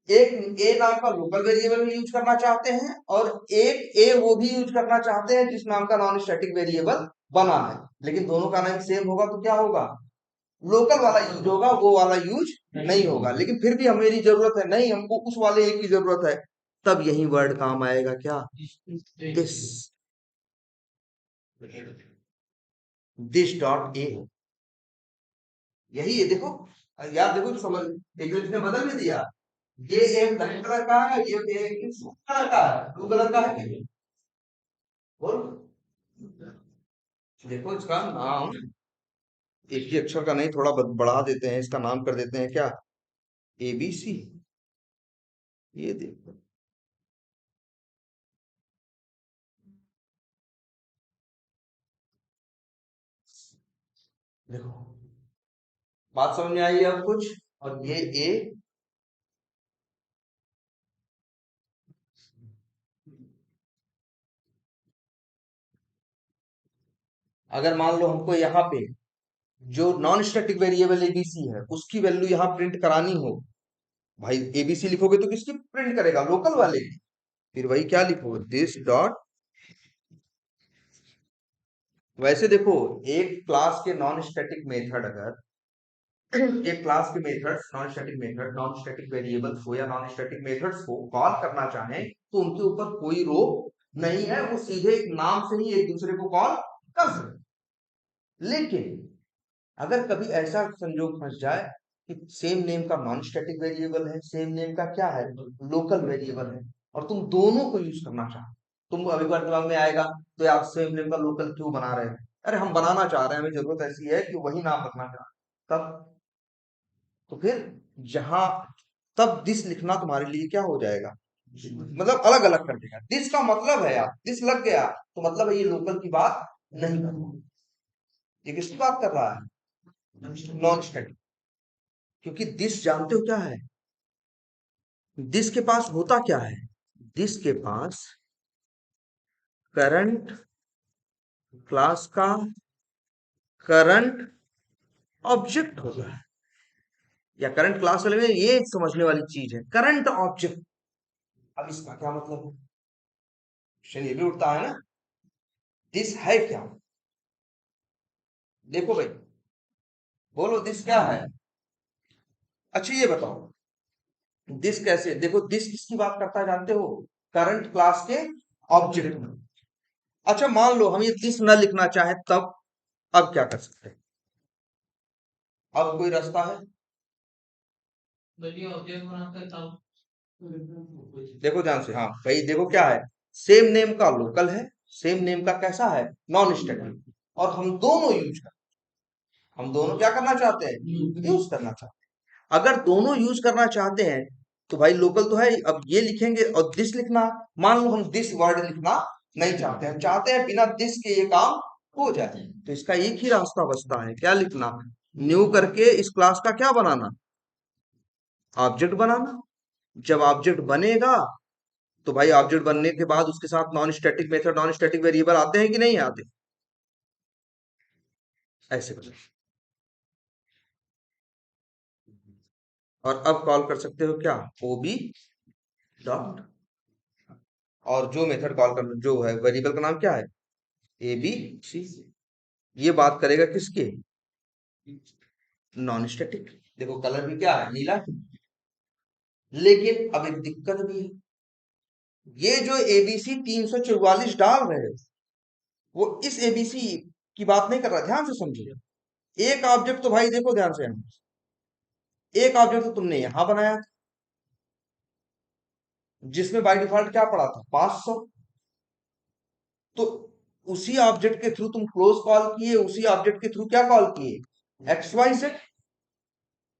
एक ए नाम का लोकल वेरिएबल भी यूज करना चाहते हैं और एक ए वो भी यूज करना चाहते हैं जिस नाम का नॉन स्टैटिक वेरिएबल बना है, लेकिन दोनों का नाम सेम होगा तो क्या होगा, लोकल वाला यूज होगा, वो वाला यूज नहीं होगा। लेकिन फिर भी हमें जरूरत है, नहीं हमको उस वाले एक की जरूरत है, तब यही वर्ड काम आएगा क्या, दिस, दिस डॉट ए, यही है देखो, यार देखो तो समझ, एक ने बदल भी दिया, ये एक ब्लैक कलर का है, ये एक कलर का है, ब्लू कलर का है, बोल, देखो इसका नाम एक ही अक्षर का नहीं, थोड़ा बढ़ा देते हैं, इसका नाम कर देते हैं क्या, एबीसी, ये देखो देखो बात समझ में आई अब कुछ। और ये ए, अगर मान लो हमको यहाँ पे जो नॉन स्टैटिक वेरिएबल एबीसी है उसकी वैल्यू यहाँ प्रिंट करानी हो, भाई एबीसी लिखोगे तो किसकी प्रिंट करेगा, लोकल वाले की। फिर वही क्या लिखोगे, दिस डॉट। वैसे देखो एक क्लास के नॉन स्टैटिक मेथड, अगर एक क्लास के methods, non static method non static variables को या नॉन स्टैटिक मेथड्स को कॉल करना चाहें तो उनके ऊपर कोई रोक नहीं है, वो सीधे एक नाम से ही एक दूसरे को कॉल कर सकते। लेकिन अगर कभी ऐसा संजोग फंस जाए कि सेम नेम का नॉन स्टैटिक वेरिएबल है, सेम नेम का क्या है, लोकल वेरिएबल है, और तुम दोनों को यूज करना चाहो, तुम अभी बार दिमाग में आएगा तो यार सेम नेम का लोकल क्यों बना रहे हैं, अरे हम बनाना चाह रहे हैं, हमें जरूरत ऐसी है कि वही नाम रखना चाह रहे हैं। तब तो फिर जहां, तब दिस लिखना तुम्हारे लिए क्या हो जाएगा, मतलब अलग अलग कर देगा। दिस का मतलब है यार, दिस लग गया तो मतलब है ये लोकल की बात नहीं कर रहा, ये किसकी बात कर रहा है, नॉन स्टैटिक। क्योंकि दिस जानते हो क्या है, दिस के पास होता क्या है, दिस के पास करंट क्लास का करंट ऑब्जेक्ट होता है, या करंट क्लास वाले में ये समझने वाली चीज है, करंट ऑब्जेक्ट। अब इसका क्या मतलब है, क्वेश्चन ये भी उठता है ना, दिस है क्या, देखो भाई, बोलो दिस क्या है। अच्छा ये बताओ दिस कैसे, देखो दिस किसकी बात करता है जानते हो, करंट क्लास के ऑब्जेक्ट में। अच्छा मान लो हम ये दिस न लिखना चाहे तब, अब क्या कर सकते हैं, अब कोई रास्ता है, देखो ध्यान से, हाँ भाई देखो क्या है, सेम नेम का लोकल है, सेम नेम का कैसा है, नॉन स्टैटिक, और हम दोनों यूज कर, हम दोनों क्या करना चाहते हैं, यूज करना चाहते हैं। अगर दोनों यूज करना चाहते हैं तो भाई लोकल तो है, अब ये लिखेंगे और दिस लिखना, मान लो हम दिस वर्ड लिखना नहीं चाहते, हम चाहते हैं बिना दिस के ये काम हो जाए, तो इसका एक ही रास्ता बचता है, क्या लिखना, न्यू करके इस क्लास का क्या बनाना, ऑब्जेक्ट बनाना। जब ऑब्जेक्ट बनेगा तो भाई ऑब्जेक्ट बनने के बाद उसके साथ non static method non static variable आते हैं कि नहीं आते, ऐसे करें। और अब कॉल कर सकते हो क्या, ओबी डॉट, और जो मेथड कॉल करना जो है वेरिएबल का नाम क्या है, ए बी सी, ये बात करेगा किसके, नॉन स्टैटिक। देखो कलर भी क्या है, नीला है। लेकिन अब एक दिक्कत भी है, ये जो एबीसी 344 डाल रहे हैं वो इस एबीसी की बात नहीं कर रहा, ध्यान से समझो। एक ऑब्जेक्ट तो भाई देखो ध्यान से, एक ऑब्जेक्ट तो तुमने यहां बनाया था जिसमें बाय डिफॉल्ट क्या पड़ा था, 500, तो उसी ऑब्जेक्ट के थ्रू तुम क्लोज कॉल किए, उसी ऑब्जेक्ट के थ्रू क्या कॉल किए, एक्स वाई जेड।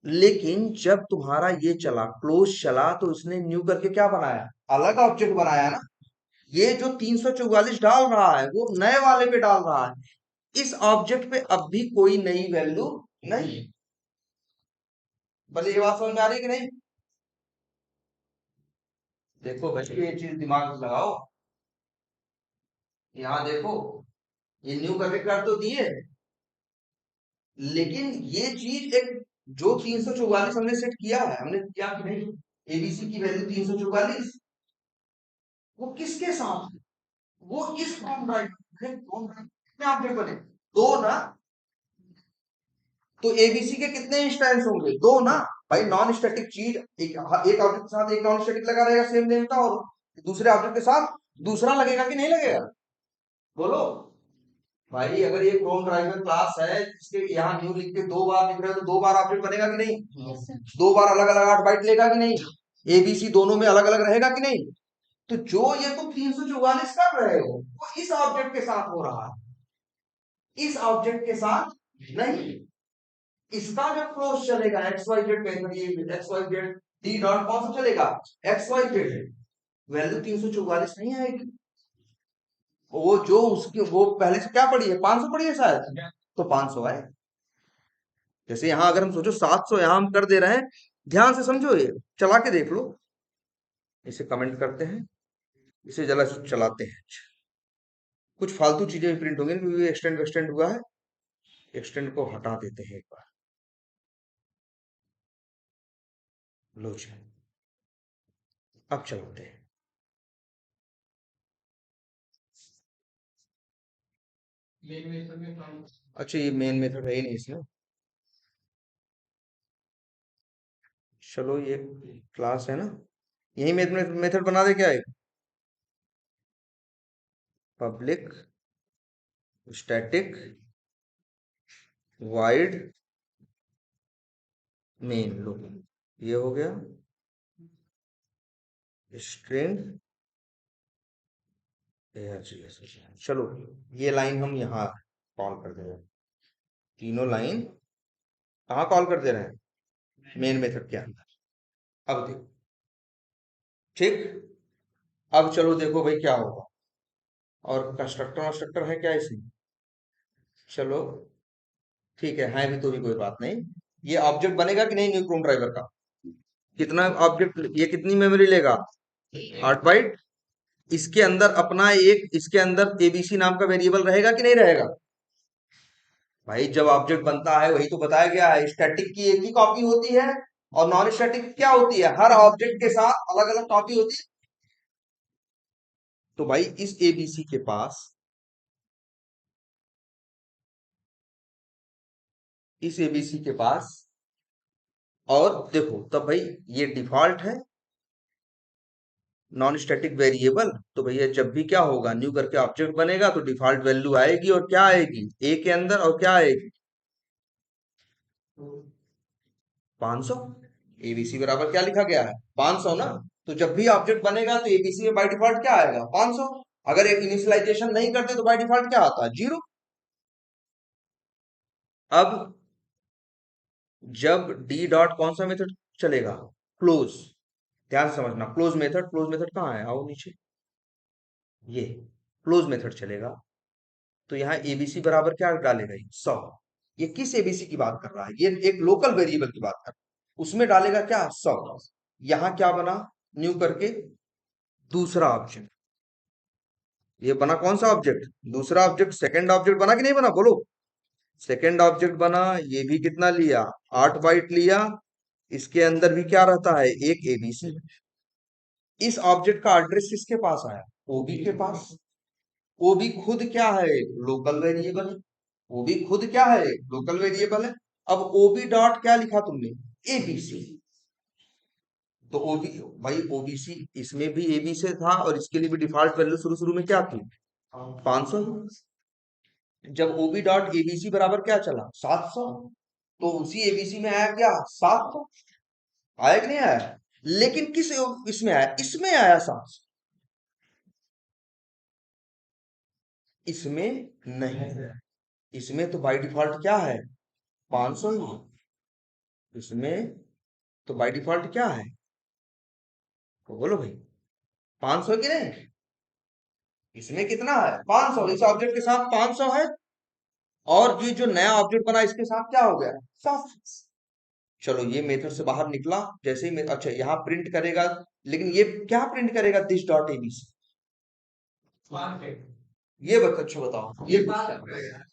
लेकिन जब तुम्हारा ये चला क्लोज चला तो उसने न्यू करके क्या बनाया, अलग ऑब्जेक्ट बनाया ना। ये जो 344 डाल रहा है वो नए वाले पे डाल रहा है, इस ऑब्जेक्ट पे अब भी कोई नई वैल्यू नहीं। भले ये बात समझ में आ रही है कि नहीं, देखो भाई ये चीज दिमाग में लगाओ, यहाँ देखो ये न्यू करके कर तो दिए, लेकिन ये चीज एक, जो 344 हमने सेट किया है, हमने किया कि नहीं, एबीसी की वैल्यू 344, वो किसके साथ, वो इस फॉर्म ड्राइव कितने ऑब्जेक्ट बने, दो ना, तो एबीसी के कितने इंस्टेंस होंगे, दो ना। भाई नॉन स्टैटिक चीज एक ऑब्जेक्ट के साथ एक नॉन स्टैटिक लगा रहेगा सेम नेम का, और दूसरे ऑब्जेक्ट के साथ दूसरा लगेगा कि नहीं लगेगा, बोलो। भाई अगर ये क्रोम ड्राइवर क्लास है जिसके यहाँ न्यू लिख के दो बार लिख रहे हो तो दो बार ऑब्जेक्ट बनेगा कि नहीं, दो बार अलग अलग 8 बाइट लेगा कि नहीं, एबीसी दोनों में अलग अलग रहेगा कि नहीं। तो जो ये तुम 344 कर रहे हो वो इस ऑब्जेक्ट के साथ हो रहा है, इस ऑब्जेक्ट के साथ नहीं। इसका जब क्लोज चलेगा एक्स वाई जेड मेथड, ये X Y Z D dot कौन सा चलेगा, एक्स वाई जेड, वैल्यू 344 नहीं आएगी, वो जो उसकी वो पहले से क्या पड़ी है, 500 पड़ी है शायद, तो 500 आए। जैसे यहाँ अगर हम सोचो 700 यहाँ हम कर दे रहे हैं, ध्यान से समझो, ये चला के देख लो, इसे कमेंट करते हैं, इसे जला चलाते हैं। कुछ फालतू चीजें भी प्रिंट होंगी क्योंकि एक्सटेंड एक्सटेंड हुआ है, एक्सटेंड को हटा देते हैं एक बार। लो जी, अब चलाते हैं। अच्छा, ये मेन मेथड है ही नहीं इसमें। चलो ये क्लास है ना, यही मेथड बना दे क्या है, पब्लिक स्टैटिक वाइड मेन। लो, ये हो गया स्ट्रिंग ARGS। चलो ये लाइन हम यहाँ कॉल कर दे रहे हैं, तीनों लाइन कहाँ कॉल कर दे रहे हैं, मेन मेथड के अंदर। अब देखो, ठीक, अब चलो देखो भाई क्या होगा। और कंस्ट्रक्टर कंस्ट्रक्टर है क्या इसमें, चलो ठीक है भी, तो भी कोई बात नहीं। ये ऑब्जेक्ट बनेगा कि नहीं न्यूक्रोन ड्राइवर का, कितना ऑब्जेक्ट, ये कितनी मेमोरी लेगा, 8 बाइट। इसके अंदर अपना एक, इसके अंदर एबीसी नाम का वेरिएबल रहेगा कि नहीं रहेगा। भाई जब ऑब्जेक्ट बनता है, वही तो बताया गया है, स्टैटिक की एक ही कॉपी होती है और नॉन स्टैटिक क्या होती है, हर ऑब्जेक्ट के साथ अलग अलग कॉपी होती है। तो भाई इस एबीसी के पास, इस एबीसी के पास, और देखो तब भाई ये डिफॉल्ट है नॉन स्टैटिक वेरिएबल, तो भैया जब भी क्या होगा, न्यू करके ऑब्जेक्ट बनेगा तो डिफॉल्ट वैल्यू आएगी, और क्या आएगी, ए के अंदर, और क्या आएगी, 500। एबीसी बराबर क्या लिखा गया है, 500 ना। तो जब भी ऑब्जेक्ट बनेगा तो एबीसी में बाय डिफॉल्ट क्या आएगा, 500। अगर एक इनिशियलाइजेशन नहीं करते तो बाय डिफॉल्ट क्या आता है, 0। अब जब डी डॉट कौन सा मेथड चलेगा, क्लोज, ध्यान से समझना, क्लोज मेथड, क्लोज मेथड कहाँ है, आओ नीचे, ये क्लोज मेथड चलेगा। तो यहाँ एबीसी बराबर क्या डालेगा, 100। ये किस एबीसी की बात कर रहा है, ये एक लोकल वेरिएबल की बात कर रहा है, उसमें डालेगा क्या, 100। यहाँ क्या बना, न्यू करके दूसरा ऑब्जेक्ट, ये बना कौन सा ऑब्जेक्ट, दूसरा ऑब्जेक्ट, सेकंड ऑब्जेक्ट बना कि नहीं बना, बोलो। सेकंड ऑब्जेक्ट बना, ये भी कितना लिया, 8 बाइट लिया। इसके अंदर भी क्या रहता है, एक एबीसी। इस ऑब्जेक्ट का एड्रेस किसके पास आया, ओबी के पास। ओबी खुद क्या है, लोकल वेरिएबल। ओबी खुद क्या है, लोकल वेरिएबल है। अब ओबी डॉट क्या लिखा तुमने, एबीसी। तो ओबी, भाई ओबीसी इसमें भी एबी से था, और इसके लिए भी डिफॉल्ट वैल्यू शुरू शुरू में क्या थी, 500। जब ओबी डॉट एबीसी बराबर क्या चला, 700, तो उसी एबीसी में आया क्या, 700, आया कि नहीं आया। लेकिन किस इसमें आया, इसमें आया 700, इसमें नहीं। इसमें तो बाय डिफॉल्ट क्या है, 500 ही। इसमें तो बाय डिफॉल्ट क्या है, तो बोलो भाई, 500 की नहीं। इसमें कितना है, 500, इस ऑब्जेक्ट के साथ 500 है, और ये जो नया ऑब्जेक्ट बना इसके साथ क्या हो गया, 700। चलो ये मेथड से बाहर निकला, जैसे ही अच्छा यहाँ प्रिंट करेगा, लेकिन ये क्या प्रिंट करेगा, दिस डॉट एबीसी। ये बता, अच्छा बताओ, ये क्या करेगा,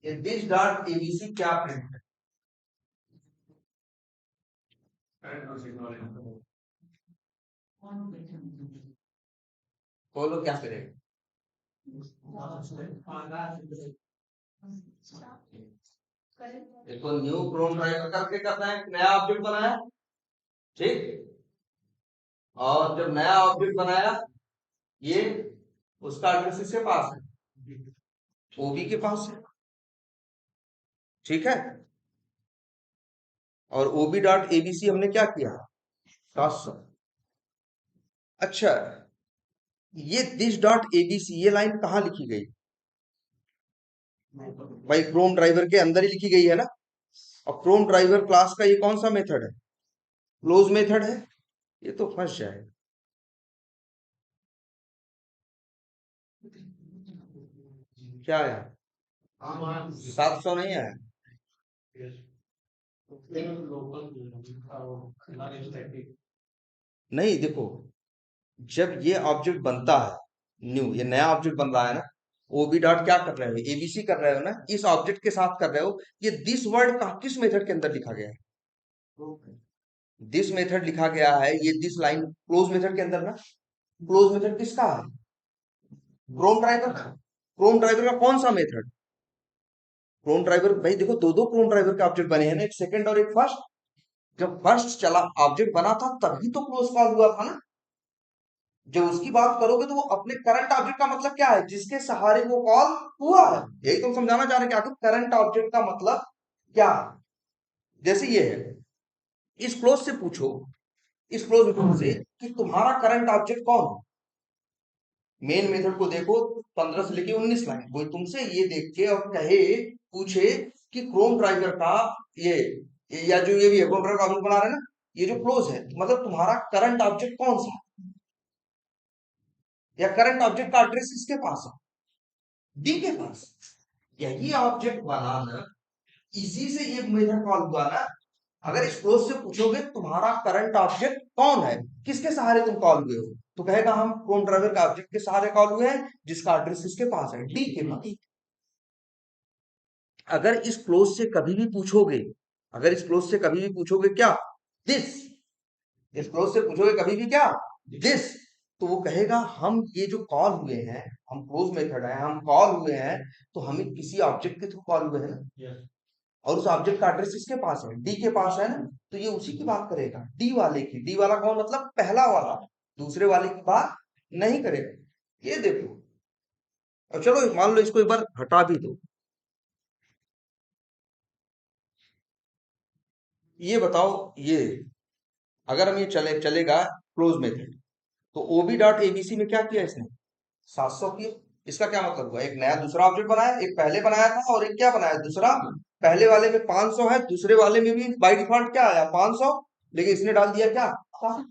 ये दिस डॉट एबीसी क्या प्रिंट, बोलो क्या करेगा। देखो न्यू क्रोम ड्राइवर करके करना है, नया ऑब्जेक्ट बनाया, ठीक। और जब नया ऑब्जेक्ट बनाया, ये उसका एड्रेस इसके पास है, ओबी के पास है, ठीक है। और ओबी डॉट एबीसी हमने क्या किया, 700। अच्छा, ये दिस डॉट एबीसी ये लाइन कहाँ लिखी गई, भाई क्रोम ड्राइवर के अंदर ही लिखी गई है ना। और क्रोम ड्राइवर क्लास का ये कौन सा मेथड है, क्लोज मेथड है, ये तो फंस जाए। क्या है, 700 नहीं है, नहीं देखो, जब ये ऑब्जेक्ट बनता है न्यू, ये नया ऑब्जेक्ट बन रहा है ना, ओबी डॉट क्या कर रहे हो, एबीसी कर रहे हो ना, इस ऑब्जेक्ट के साथ कर रहे हो। ये दिस वर्ड का किस मेथड के अंदर लिखा गया है? दिस मेथड लिखा गया है, ये दिस लाइन क्लोज मेथड के अंदर ना। क्लोज मेथड किसका है? क्रोम ड्राइवर का। क्रोम ड्राइवर का कौन सा मेथड? क्रोम ड्राइवर भाई देखो, दो दो क्रोम ड्राइवर के ऑब्जेक्ट बने हैं ना, एक सेकंड और एक फर्स्ट। जब फर्स्ट चला ऑब्जेक्ट बना था तभी तो क्लोज कॉल हुआ था ना। जब उसकी बात करोगे तो वो अपने करंट ऑब्जेक्ट का मतलब क्या है, जिसके सहारे वो कॉल हुआ है। यही तुम समझाना चाह रहे हैं कि आखिर करंट ऑब्जेक्ट का मतलब क्या है। जैसे ये है, इस क्लोज से पूछो, इस क्लोज मेथड से कि तुम्हारा करंट ऑब्जेक्ट कौन है। मेन मेथड को देखो, 15 से लेके 19 लाइन, वो तुमसे ये देख के और कहे, पूछे कि क्रोम ड्राइवर का ये, या जो ये भी है क्रोम ड्राइवर का ऑब्जेक्ट बना रहे हैं ना, ये जो क्लोज है मतलब तुम्हारा करंट ऑब्जेक्ट कौन सा है, या करंट ऑब्जेक्ट का एड्रेस किसके पास है? डी के पास। यही ऑब्जेक्ट बनाना, इसी से ये मेथड कॉल हुआ ना। अगर इस क्लोज से पूछोगे तुम्हारा करंट ऑब्जेक्ट कौन है, किसके सहारे तुम कॉल हुए हो, तो कहेगा हम क्रोम ड्राइवर का ऑब्जेक्ट के सहारे कॉल हुए हैं, जिसका एड्रेस किसके पास है, डी के पास। अगर इस क्लोज से कभी भी पूछोगे, अगर इस क्लोज से कभी भी पूछोगे क्या, दिस, इस क्लोज से पूछोगे कभी भी क्या, दिस, तो वो कहेगा हम ये जो कॉल हुए हैं, हम क्लोज मेथड है, हम कॉल हुए हैं, तो हमें किसी ऑब्जेक्ट के थ्रू कॉल हुए हैं ना। और उस ऑब्जेक्ट का एड्रेस किसके पास है, डी के पास है ना। तो ये उसी की बात करेगा, डी वाले की। डी वाला कौन, मतलब पहला वाला, दूसरे वाले की बात नहीं करेगा। ये देखो, और चलो मान लो इसको एक बार हटा भी दो, ये बताओ, ये अगर हम ये चलेगा क्लोज मेथड, तो ओबी डॉट एबीसी में क्या किया इसने, 700 किया। इसका क्या मतलब हुआ, एक नया दूसरा ऑब्जेक्ट बनाया, एक पहले बनाया था और एक क्या बनाया दूसरा। पहले वाले में 500 है, दूसरे वाले में भी बाय डिफॉल्ट क्या आया 500, लेकिन इसने डाल दिया क्या 700।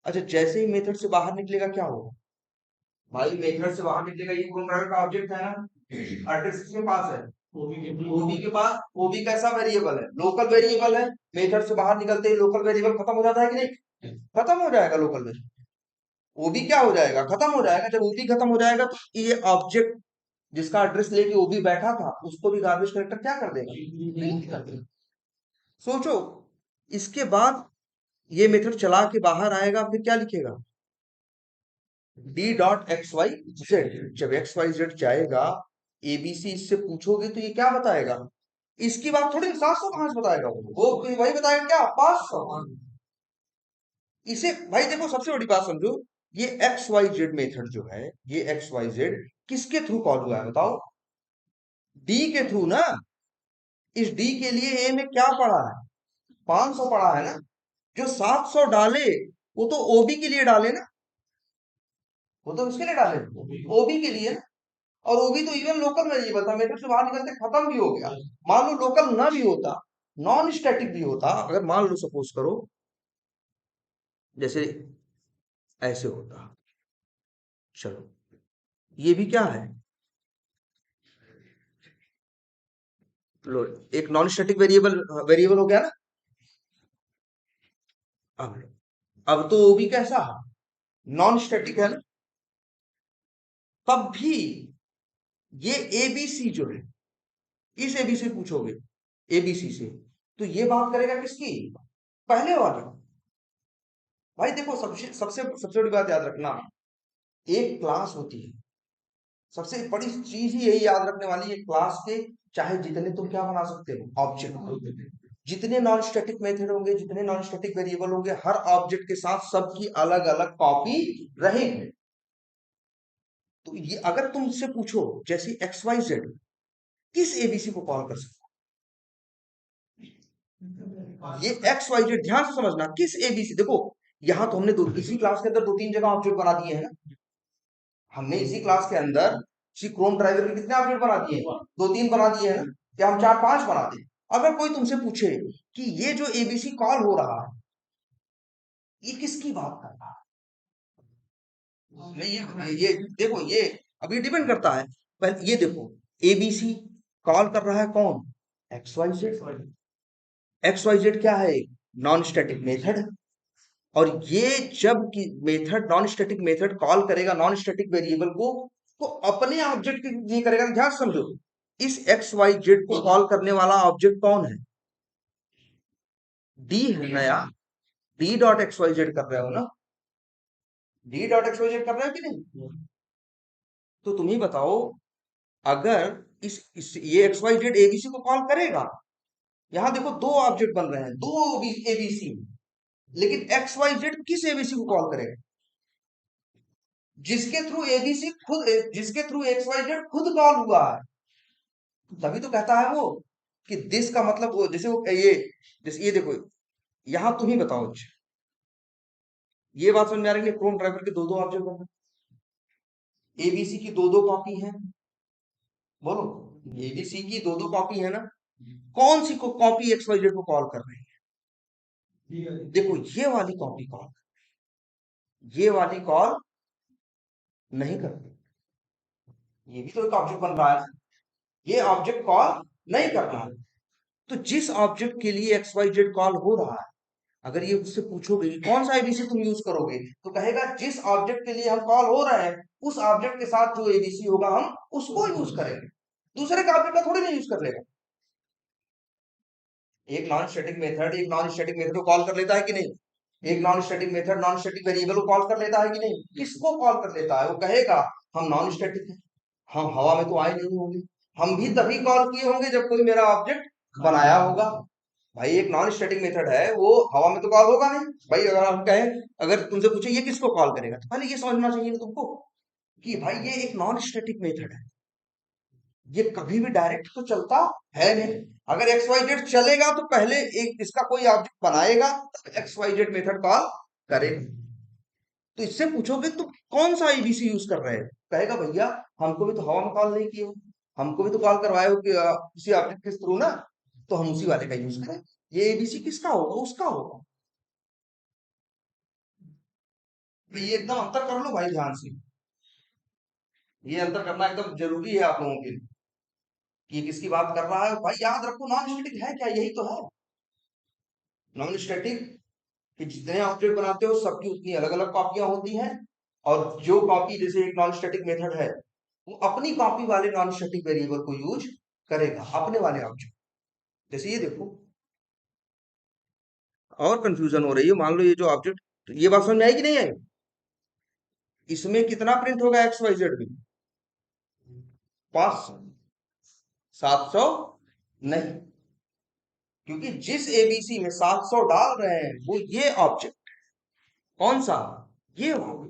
अच्छा, जैसे ही मेथड से बाहर निकलेगा क्या होगा, भाई मेथड से बाहर निकलेगा, ये कौन का ऑब्जेक्ट है ना, एड्रेस किसके पास है, ओबी के पास। ओबी कैसा वेरिएबल है, लोकल वेरिएबल है। मेथड से बाहर निकलते ही लोकल वेरिएबल खत्म हो जाता है कि नहीं, खत्म हो जाएगा लोकल वेरिएबल। ओबी क्या हो जाएगा, खत्म हो जाएगा। जब ओबी खत्म हो जाएगा तो ये ऑब्जेक्ट जिसका एड्रेस लेके ओबी बैठा था, उसको भी गार्बेज कलेक्टर क्या कर देगा, डिलीट कर देगा। सोचो, इसके बाद ये मेथड चला के बाहर आएगा, फिर क्या लिखेगा, D dot X Y Z. जब एक्स वाई जेड जाएगा, एबीसी इससे पूछोगे तो ये क्या बताएगा, इसकी बात थोड़ी 700 कहां से बताएगा, वो वही बताएगा क्या 500। इसे भाई देखो, सबसे बड़ी बात समझो, ये एक्स वाई जेड मेथड जो है, ये एक्स वाई जेड किसके थ्रू कॉल हुआ है बताओ, डी के थ्रू ना। इस डी के लिए ए में क्या पड़ा है, 500 पड़ा है ना। जो 700 डाले वो तो ओबी के लिए डाले ना, वो तो उसके लिए डाले, ओबी के लिए ना। और ओबी तो इवन लोकल वेरिएबल था, मेथड से बाहर निकलते खत्म भी हो गया। मान लो लोकल ना भी होता, नॉन स्टैटिक भी होता, अगर मान लो सपोज करो जैसे ऐसे होता, चलो ये भी क्या है, लो एक नॉन स्टैटिक वेरिएबल, वेरिएबल हो गया ना। अब तो ओबी कैसा है, नॉन स्टैटिक है ना। तब भी ये एबीसी जो है, इस एबीसी पूछोगे, एबीसी से, तो ये बात करेगा किसकी, पहले वाला। भाई देखो, सबसे सबसे सबसे बड़ी बात याद रखना, एक क्लास होती है, सबसे बड़ी चीज ही यही याद रखने वाली है, क्लास के चाहे जितने तुम क्या बना सकते हो ऑब्जेक्ट, जितने नॉन स्टैटिक मेथड होंगे, जितने नॉन स्टैटिक वेरिएबल होंगे, हर ऑब्जेक्ट के साथ सबकी अलग अलग कॉपी रहेगी। तो ये अगर तुमसे पूछो जैसे एक्स वाई जेड किस एबीसी को कॉल कर सकते हो, ये एक्स वाई जेड ध्यान से समझना, किस एबीसी, देखो यहां तो हमने दो, इसी क्लास के अंदर दो तीन जगह ऑब्जेक्ट बना दिए हैं ना। हमने इसी क्लास के अंदर इसी क्रोम ड्राइवर के कितने ऑब्जेक्ट बना दिए, दो तीन बना दिए हैं ना, क्या हम चार पांच बना दें। अगर कोई तुमसे पूछे कि ये जो एबीसी कॉल हो रहा है, ये किसकी बात कर रहा है, नहीं ये देखो, ये अभी डिपेंड करता है। पहले ये देखो, एबीसी कॉल कर रहा है कौन, X Y Z. X Y Z क्या है? Non static method. और ये जब की method non static method call करेगा नॉन स्टैटिक वेरिएबल को, तो अपने ऑब्जेक्ट के लिए करेगा। ध्यान से समझो, इस एक्स वाई जेड को कॉल करने वाला ऑब्जेक्ट कौन है? डी है ना यार। D dot X Y Z कर रहे हो ना? D dot X Y Z कर रहे हो कि नहीं? तो तुम ही बताओ, अगर इस ये एक्स वाई जेड एबीसी को कॉल करेगा। यहां देखो दो ऑब्जेक्ट बन रहे हैं, दो एबीसी। लेकिन एक्स वाई जेड किस एबीसी को कॉल करेगा? जिसके थ्रू एबीसी खुद, जिसके थ्रू एक्स वाई जेड खुद कॉल हुआ है। तभी तो कहता है वो कि दिस का मतलब वो, जैसे वो ये, जैसे ये देखो, यहां तुम ही बताओ। ये बात समझ में आ रही है? क्रोम ड्राइवर के दो दो ऑब्जेक्ट बन रहे, एबीसी की दो दो कॉपी है। बोलो, एबीसी की दो दो कॉपी है ना? कौन सी कॉपी एक्स वाई जेड को कॉल कर रही है? देखो, ये वाली कॉपी कॉल, ये वाली कॉल नहीं करती। ये भी तो एक ऑब्जेक्ट बन रहा है, ये ऑब्जेक्ट कॉल नहीं कर रहा है। तो जिस ऑब्जेक्ट के लिए एक्स वाई जेड कॉल हो रहा है, अगर ये उससे पूछोगे कि कौन सा एबीसी तुम यूज करोगे, तो कहेगा जिस ऑब्जेक्ट के लिए हम कॉल हो रहे हैं उस ऑब्जेक्ट के साथ जो एबीसी होगा हम उसको यूज करेंगे। दूसरे का ऑब्जेक्ट का थोड़ी नहीं यूज कर लेगा। एक नॉन स्टैटिक मेथड एक नॉन स्टैटिक मेथड को कॉल कर लेता है कि नहीं? एक non static method non static variable को कॉल कर लेता है कि नहीं? किसको कॉल कर लेता है? वो कहेगा हम नॉन स्टैटिक हैं, हम हवा में तो आए नहीं होंगे, हम भी तभी कॉल किए होंगे जब कोई मेरा ऑब्जेक्ट बनाया होगा। भाई एक नॉन स्टैटिक मेथड है, वो हवा में तो कॉल होगा नहीं। भाई अगर हम कहें, अगर तुमसे पूछे ये किसको कॉल करेगा, तो पहले ये समझना चाहिए ना तुमको कि भाई ये एक नॉन स्टैटिक मेथड है, ये कभी भी डायरेक्ट तो चलता है नहीं। अगर एक्स वाई जेड चलेगा तो पहले एक इसका कोई ऑब्जेक्ट बनाएगा, तब X Y Z method call करेगा। तो इससे पूछोगे तो कौन सा एबीसी यूज कर रहे हैं, कहेगा भैया हमको भी तो हवा में कॉल नहीं किए हो, हमको भी तो कॉल करवाए हो कि किसी ऑब्जेक्ट के थ्रू ना, तो हम उसी वाले का यूज करें। ये एबीसी किसका होगा? उसका होगा। तो ये एकदम अंतर कर लो भाई ध्यान से, ये अंतर करना एकदम जरूरी है आप लोगों के लिए कि ये किसकी बात कर रहा है। भाई याद रखो, नॉन स्टैटिक है क्या? यही तो है नॉन स्टैटिक, कि जितने ऑब्जेक्ट बनाते हो सबकी उतनी अलग अलग कॉपियां होती हैं। और जो कॉपी, जैसे एक नॉन स्टैटिक मेथड है, वो अपनी कॉपी वाले नॉन स्टैटिक वेरिएबल को यूज करेगा अपने वाले ऑब्जेक्ट। जैसे ये देखो, और कंफ्यूजन हो रही है, मान लो ये जो ऑब्जेक्ट, ये बात समझ में आई कि नहीं आई? इसमें कितना प्रिंट होगा एक्स वाई जेड में? 500, 700 नहीं, क्योंकि जिस एबीसी में 700 डाल रहे हैं वो ये ऑब्जेक्ट, कौन सा? ये वाला।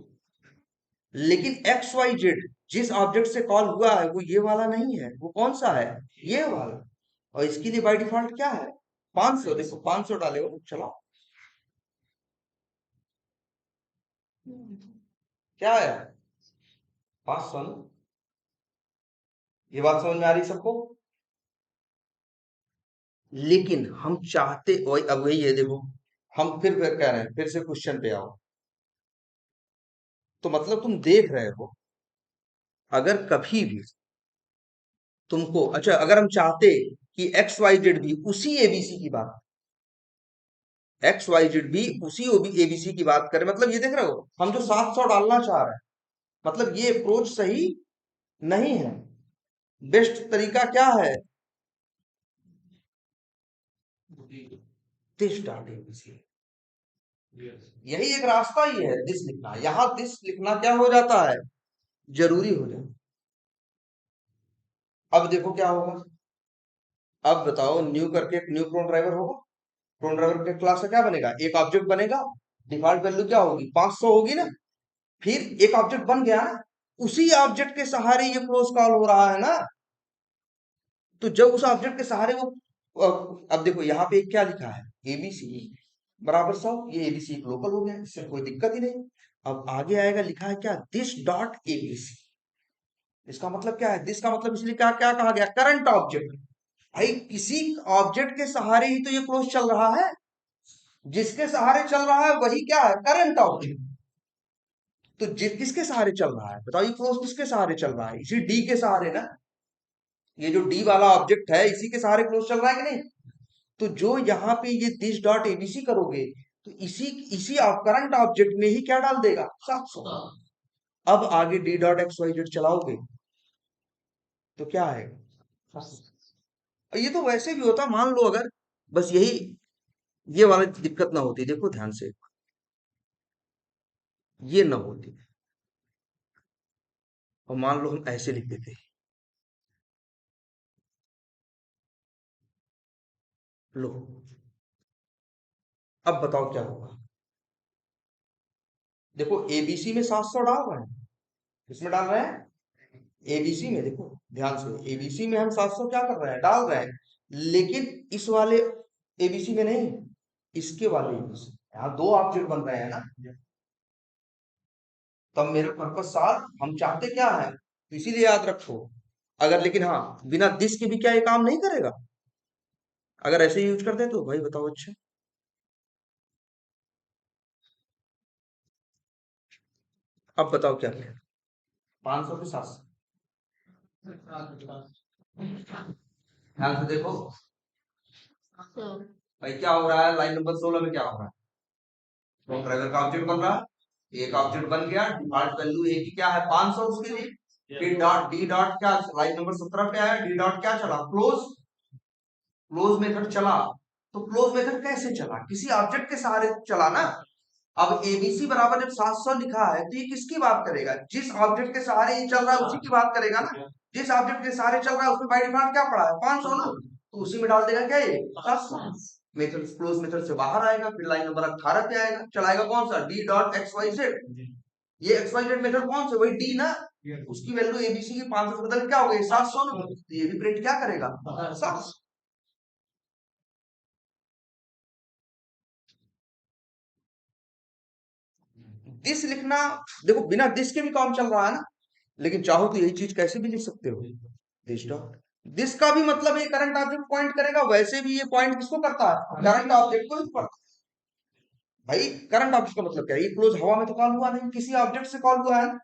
लेकिन एक्स वाई जेड जिस ऑब्जेक्ट से कॉल हुआ है वो ये वाला नहीं है, वो कौन सा है? ये वाला। और इसके लिए बाय डिफॉल्ट क्या है? 500। देखो 500 डाले हो, चलो क्या है? 500 ना? ये बात समझ में आ रही है सबको? लेकिन हम चाहते वही, अब वही है देखो, हम फिर कह रहे हैं, फिर से क्वेश्चन पे आओ। तो मतलब तुम देख रहे हो, अगर कभी भी तुमको, अच्छा अगर हम चाहते कि एक्स वाई जेड भी उसी एबीसी की बात, एक्स वाई जेड भी उसी एबीसी की बात करें, मतलब ये देख रहे हो हम जो 700 डालना चाह रहे हैं, मतलब ये अप्रोच सही नहीं है। बेस्ट तरीका क्या है? दिस डॉट एबीसी, यही एक रास्ता ही है, दिस लिखना। यहां दिस लिखना क्या हो जाता है? जरूरी हो जाता है। अब देखो क्या होगा, अब बताओ, न्यू करके एक न्यू क्रोन ड्राइवर होगा। क्रोन ड्राइवर के क्लास का क्या बनेगा? एक ऑब्जेक्ट बनेगा, डिफॉल्ट वैल्यू क्या होगी? 500 होगी ना। फिर एक ऑब्जेक्ट बन गया ना, उसी ऑब्जेक्ट के सहारे ये क्लोज कॉल हो रहा है ना। तो जब उस ऑब्जेक्ट के सहारे वो, अब देखो यहाँ पे क्या लिखा है? एबीसी बराबर 100। ये एबीसी एक लोकल हो गया, इससे कोई दिक्कत ही नहीं। अब आगे आएगा, लिखा है क्या? This dot ABC. इसका मतलब क्या है? दिस का मतलब इसलिए क्या क्या कहा गया? Current object. भाई किसी ऑब्जेक्ट के सहारे ही तो ये क्लोज चल रहा है, जिसके सहारे चल रहा है वही क्या है? Current object. तो किसके सहारे चल रहा है बताओ? ये क्लोज किसके सहारे चल रहा है? इसी डी के सहारे ना। ये जो डी वाला ऑब्जेक्ट है इसी के सहारे क्लोज चल रहा है कि नहीं? तो जो यहाँ पे ये दिस डॉट एबीसी करोगे तो इसी इसी करंट ऑब्जेक्ट में ही क्या डाल देगा 700। अब आगे D dot X Y Z चलाओगे तो क्या आएगा। और ये तो वैसे भी होता, मान लो अगर बस यही ये वाली दिक्कत ना होती, देखो ध्यान से, ये ना होती और मान लो हम ऐसे लिख देते, लो अब बताओ क्या होगा। देखो एबीसी में 700 डाल रहे हैं, इसमें डाल रहे हैं एबीसी में, देखो ध्यान से एबीसी में हम 700 क्या कर रहे हैं डाल रहे हैं, लेकिन इस वाले एबीसी में नहीं, इसके वाले एबीसी, यहाँ दो ऑब्जेक्ट बन रहे हैं ना। तब मेरे पर्पस सार हम चाहते क्या है, तो इसीलिए याद रखो। अगर लेकिन हाँ बिना दिस के भी क्या ये काम नहीं करेगा, अगर ऐसे यूज करते हैं तो भाई बताओ। अच्छा अब बताओ क्या करें, 500 के 700, ध्यान से देखो भाई क्या हो रहा है, लाइन नंबर 16 में क्या हो रहा है, तो ड्राइवर का ऑब्जेक्ट बन रहा है, एक ऑब्जेक्ट बन गया, डिफॉल्ट वैल्यू ए की क्या है 500 उसके लिए, डी डॉट क्या, लाइन नंबर 17 पे आया, डी डॉट क्या चला क्लोज, क्लोज मेथड चला। तो क्लोज मेथड कैसे चला, किसी ऑब्जेक्ट के सहारे चला ना। अब एबीसी बराबर जब 700 लिखा है तो ये किसकी बात करेगा, जिस ऑब्जेक्ट के सहारे ये चल रहा है उसी की बात करेगा ना। जिस ऑब्जेक्ट के सहारे चल रहा है उसमें बाय डिफॉल्ट क्या पड़ा है 500 ना, तो उसी में डाल देगा क्या ये 700। मेथड क्लोज मेथड से बाहर आएगा, फिर लाइन नंबर 18 पे आएगा, चलाएगा कौन सा D dot X Y Z, ये एक्स वाई जेड मेथड कौन सा वही डी ना, उसकी वैल्यू एबीसी की 500 से बदल क्या हो गई 700 ना, तो ये भी प्रिंट क्या करेगा 700। दिस लिखना, देखो बिना दिस के भी काम चल रहा है ना, लेकिन चाहो तो यही चीज कैसे भी लिख सकते हो, दिस डॉट, दिस का भी मतलब ये करंट ऑब्जेक्ट पॉइंट करेगा, वैसे भी ये पॉइंट किसको करता है करंट ऑब्जेक्ट को ही करता है। भाई करंट ऑब्जेक्ट का मतलब क्या है, ये क्लोज हवा में तो कॉल हुआ नहीं, किसी ऑब्जेक्ट से कॉल हुआ है,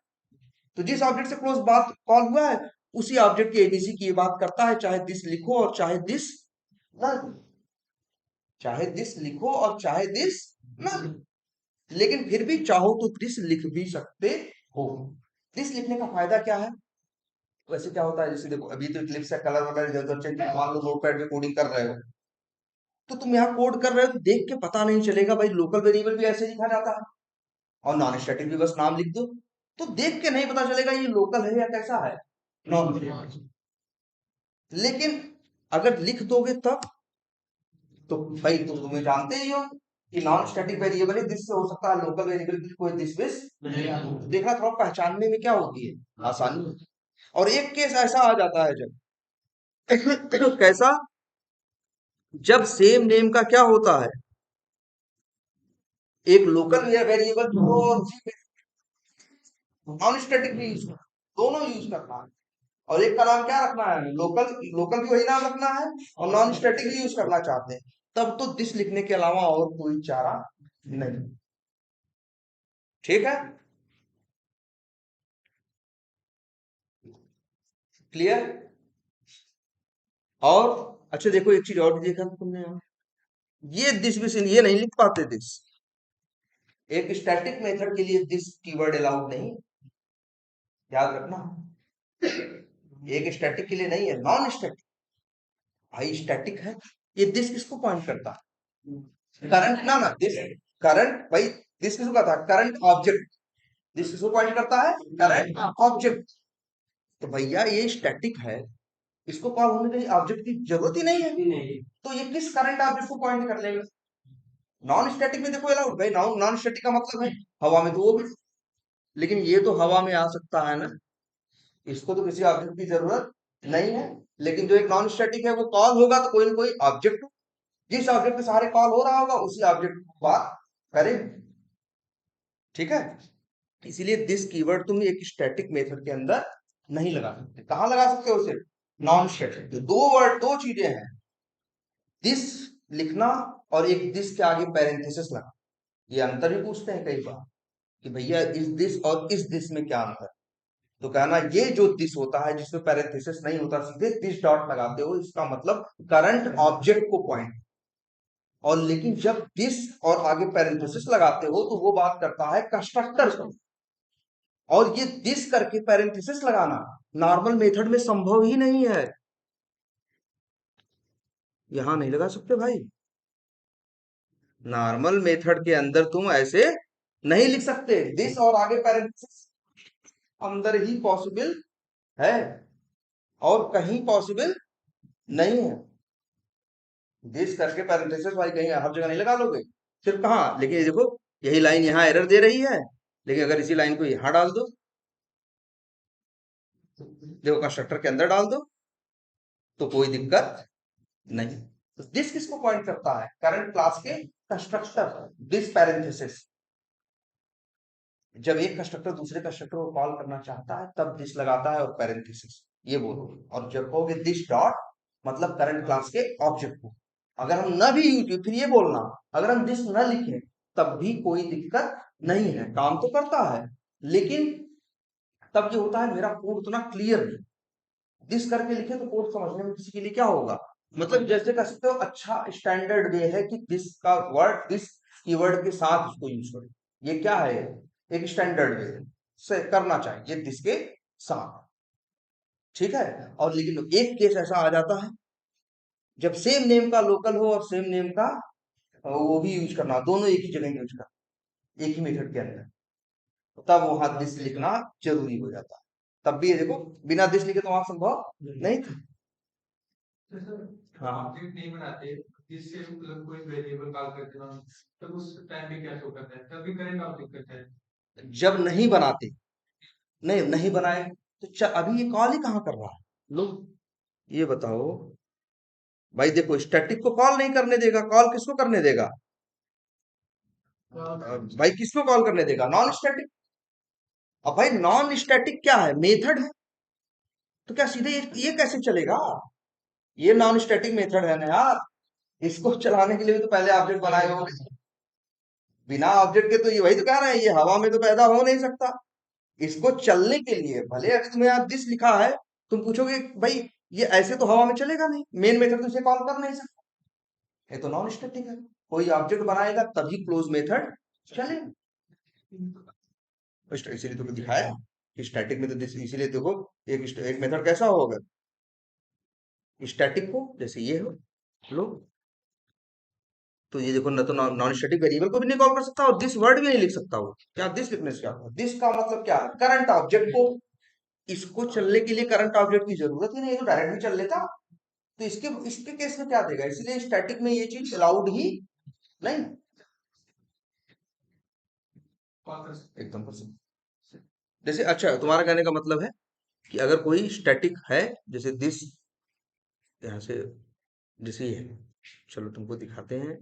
तो जिस ऑब्जेक्ट से क्लोज बात कॉल हुआ है उसी ऑब्जेक्ट की एबीसी की ये बात करता है, चाहे दिस लिखो और चाहे दिस ना, चाहे दिस लिखो और चाहे दिस ना, लेकिन फिर भी चाहो तो दिस लिख भी सकते हो। दिस लिखने का फायदा क्या है, वैसे क्या होता है, जैसे देखो अभी तो इक्लिप्स का कलर वगैरह इधर उधर चेंज, मान लो नोटपैड में कोडिंग कर रहे हो, तो तुम यहाँ कोड कर रहे हो तो देख के पता नहीं चलेगा, भाई लोकल वेरिएबल भी ऐसे लिखा जाता है और नॉन स्टैटिक भी बस नाम लिख दो, तो देख के नहीं पता चलेगा ये लोकल है या कैसा है नॉन स्टैटिक। लेकिन अगर लिख दोगे तब तो भाई तुम्हें जानते ही हो कि non static variable he this से हो सकता है, लोकल वेरिएबल की कोई दिस विस नहीं, देखना थोड़ा पहचानने में क्या होती है आसानी। और एक केस ऐसा आ जाता है जब कैसा, जब सेम नेम का क्या होता है, एक लोकल वेरिएबल और नॉन स्टैटिक भी यूज, दोनों यूज करना है, और एक का नाम क्या रखना है लोकल, लोकल भी वही नाम रखना है और नॉन स्टैटिक भी यूज करना चाहते हैं, तब तो दिस लिखने के अलावा और कोई चारा नहीं। ठीक है, क्लियर। और अच्छा देखो एक चीज और भी देखा था तुमने यहाँ, ये दिस भी ये नहीं लिख पाते दिस, एक स्टैटिक मेथड के लिए दिस कीवर्ड अलाउड नहीं, याद रखना, एक स्टैटिक के लिए नहीं है, नॉन स्टैटिक, भाई स्टैटिक है, ये दिस किसको पॉइंट करता है करंट ना ना दिस, करंट भाई दिस किसको कहता है करंट ऑब्जेक्ट, दिस किसको पॉइंट करता है करंट ऑब्जेक्ट, तो भैया ये स्टैटिक है, इसको कॉल होने के लिए ऑब्जेक्ट की जरूरत ही नहीं है, तो ये किस करंट ऑब्जेक्ट को पॉइंट कर लेगा। नॉन स्टैटिक में देखो अलाउड, भाई नॉन नॉन स्टैटिक का मतलब है हवा में तो वो भी, लेकिन ये तो हवा में आ सकता है ना, इसको तो किसी ऑब्जेक्ट की जरूरत नहीं है, लेकिन जो एक नॉन स्टैटिक है वो कॉल होगा तो कोई ना कोई ऑब्जेक्ट, जिस ऑब्जेक्ट के सहारे कॉल हो रहा होगा उसी ऑब्जेक्ट को बात करें। ठीक है, इसीलिए दिस कीवर्ड तुम एक स्टैटिक मेथड के अंदर नहीं लगा सकते, कहां लगा सकते हो सिर्फ नॉन स्टैटिक, तो दो वर्ड दो चीजें हैं, दिस लिखना और एक दिस के आगे पैरेंथेसिस लगना, ये अंतर भी पूछते हैं कई बार कि भैया इस दिस और इस दिस में क्या अंतर, तो कहना ये जो दिस होता है जिसमें पैरेंथेसिस नहीं होता सीधे दिस डॉट लगाते हो, इसका मतलब करंट ऑब्जेक्ट को पॉइंट, और लेकिन जब दिस और आगे पैरेंथेसिस लगाते हो तो वो बात करता है कंस्ट्रक्टर से। और ये दिस करके पैरेंथेसिस लगाना नॉर्मल मेथड में संभव ही नहीं है। यहां नहीं लगा सकते भाई, नॉर्मल मेथड के अंदर तुम ऐसे नहीं लिख सकते। दिस और आगे पैरेंथेसिस अंदर ही पॉसिबल है और कहीं पॉसिबल नहीं है। दिस करके पैरेंथेसिस भाई कहीं हर जगह नहीं लगा लोगे, सिर्फ कहाँ, लेकिन ये देखो यही लाइन यहाँ एरर दे रही है, लेकिन अगर इसी लाइन को यहाँ डाल दो, देखो कंस्ट्रक्टर के अंदर डाल दो तो कोई दिक्कत नहीं। तो दिस किसको पॉइंट करता है, करंट क्लास के कंस्ट्रक्टर। दिस पैरेंथेसिस, जब एक कंस्ट्रक्टर दूसरे कंस्ट्रक्टर को कॉल करना चाहता है तब दिस लगाता है और पैरेंथेसिस ये बोलो। और जब कहोगे दिस डॉट मतलब करंट क्लास के ऑब्जेक्ट को। अगर हम न भी यूज, फिर ये बोलना अगर हम दिस न लिखें तब भी कोई दिक्कत नहीं है, काम तो करता है, लेकिन तब ये होता है मेरा कोड उतना क्लियर नहीं। दिस करके लिखे तो कोड समझने में किसी के लिए क्या होगा, मतलब जैसे कह सकते हो अच्छा स्टैंडर्ड वे है कि दिस का वर्ड दिस कीवर्ड के साथ उसको यूज करो। ये क्या है, एक स्टैंडर्ड वे से करना चाहिए दिस के साथ, ठीक है। और लेकिन एक केस ऐसा आ जाता है जब सेम नेम का लोकल हो और सेम नेम का वो भी यूज करना, दोनों एक ही जगह यूज करना एक ही मेथड के अंदर, तब वहां दिस लिखना जरूरी हो जाता है। तब भी ये देखो बिना दिस लिखे तो वहां संभव नहीं था। हाँ ऑब्जेक्ट नहीं बनाते जिससे मतलब कोई वेरिएबल कॉल करते हैं तब उस टाइम पे क्या शो करता है, तभी करंट ऑब्जेक्ट करता है। जब नहीं बनाते, नहीं नहीं बनाए तो अभी ये कॉल ही कहाँ कर रहा है लो, ये बताओ भाई। देखो स्टैटिक को कॉल नहीं करने देगा, कॉल किसको करने देगा भाई, किसको कॉल करने देगा, नॉन स्टैटिक। अब भाई नॉन स्टैटिक क्या है, मेथड है, तो क्या सीधे ये कैसे चलेगा, ये नॉन स्टैटिक मेथड है ना यार, इसको चलाने के लिए भी तो पहले ऑब्जेक्ट बनाए होंगे। बिना ऑब्जेक्ट के तो ये वही तो कह रहे हैं, ये हवा में तो पैदा हो नहीं सकता। इसको चलने के लिए भले अगर तुम्हें यहाँ दिस लिखा है, तुम पूछोगे भाई ये ऐसे तो हवा में चलेगा नहीं, मेन मेथड तो इसे कॉल कर नहीं सकता, ये तो नॉन स्टैटिक है। कोई ऑब्जेक्ट बनाएगा तभी क्लोज मेथड चलेगा। इसीलिए तो दिखाया कि स्टैटिक में तो इसीलिए देखो एक मेथड कैसा होगा, स्टैटिक को जैसे ये हो लो, तो ये देखो ना, तो नॉन स्टैटिक वेरिएबल को भी नहीं कॉल कर सकता और दिस वर्ड भी नहीं लिख सकता वो, क्या दिस लिखने से क्या होगा, दिस का मतलब क्या है, करंट ऑब्जेक्ट को, इसको चलने के लिए करंट ऑब्जेक्ट की जरूरत ही नहीं, ये तो डायरेक्ट भी चल लेता। तो इसके इसके केस में क्या देगा, इसलिए स्टैटिक में ये चीज अलाउड ही नहीं, एकदम पसंद। जैसे अच्छा तुम्हारा कहने का मतलब है कि अगर कोई स्टैटिक है, जैसे दिस यहाँ से, जैसे ये है, चलो तुमको दिखाते हैं,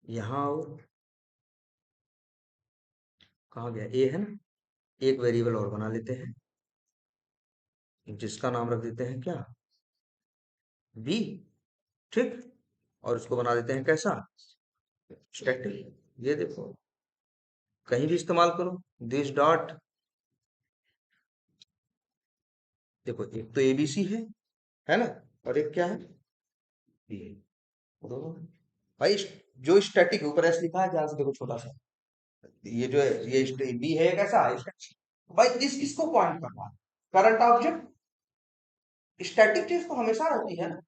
यहाँ आओ, कहाँ गया, ए है ना, एक वेरिएबल और बना लेते हैं जिसका नाम रख देते हैं क्या, बी, ठीक। और उसको बना देते हैं कैसा, स्टैटिक। ये देखो कहीं भी इस्तेमाल करो, दिस डॉट, देखो एक तो एबीसी है ना, और एक क्या है, बी है, दोनों है। भाई जो स्टैटिक ऊपर एस लिखा है ध्यान से देखो छोटा सा, ये जो है ये बी है कैसा है, भाई इस किसको पॉइंट करना है, करंट ऑब्जेक्ट। स्टैटिक चीज तो हमेशा रहती है ना,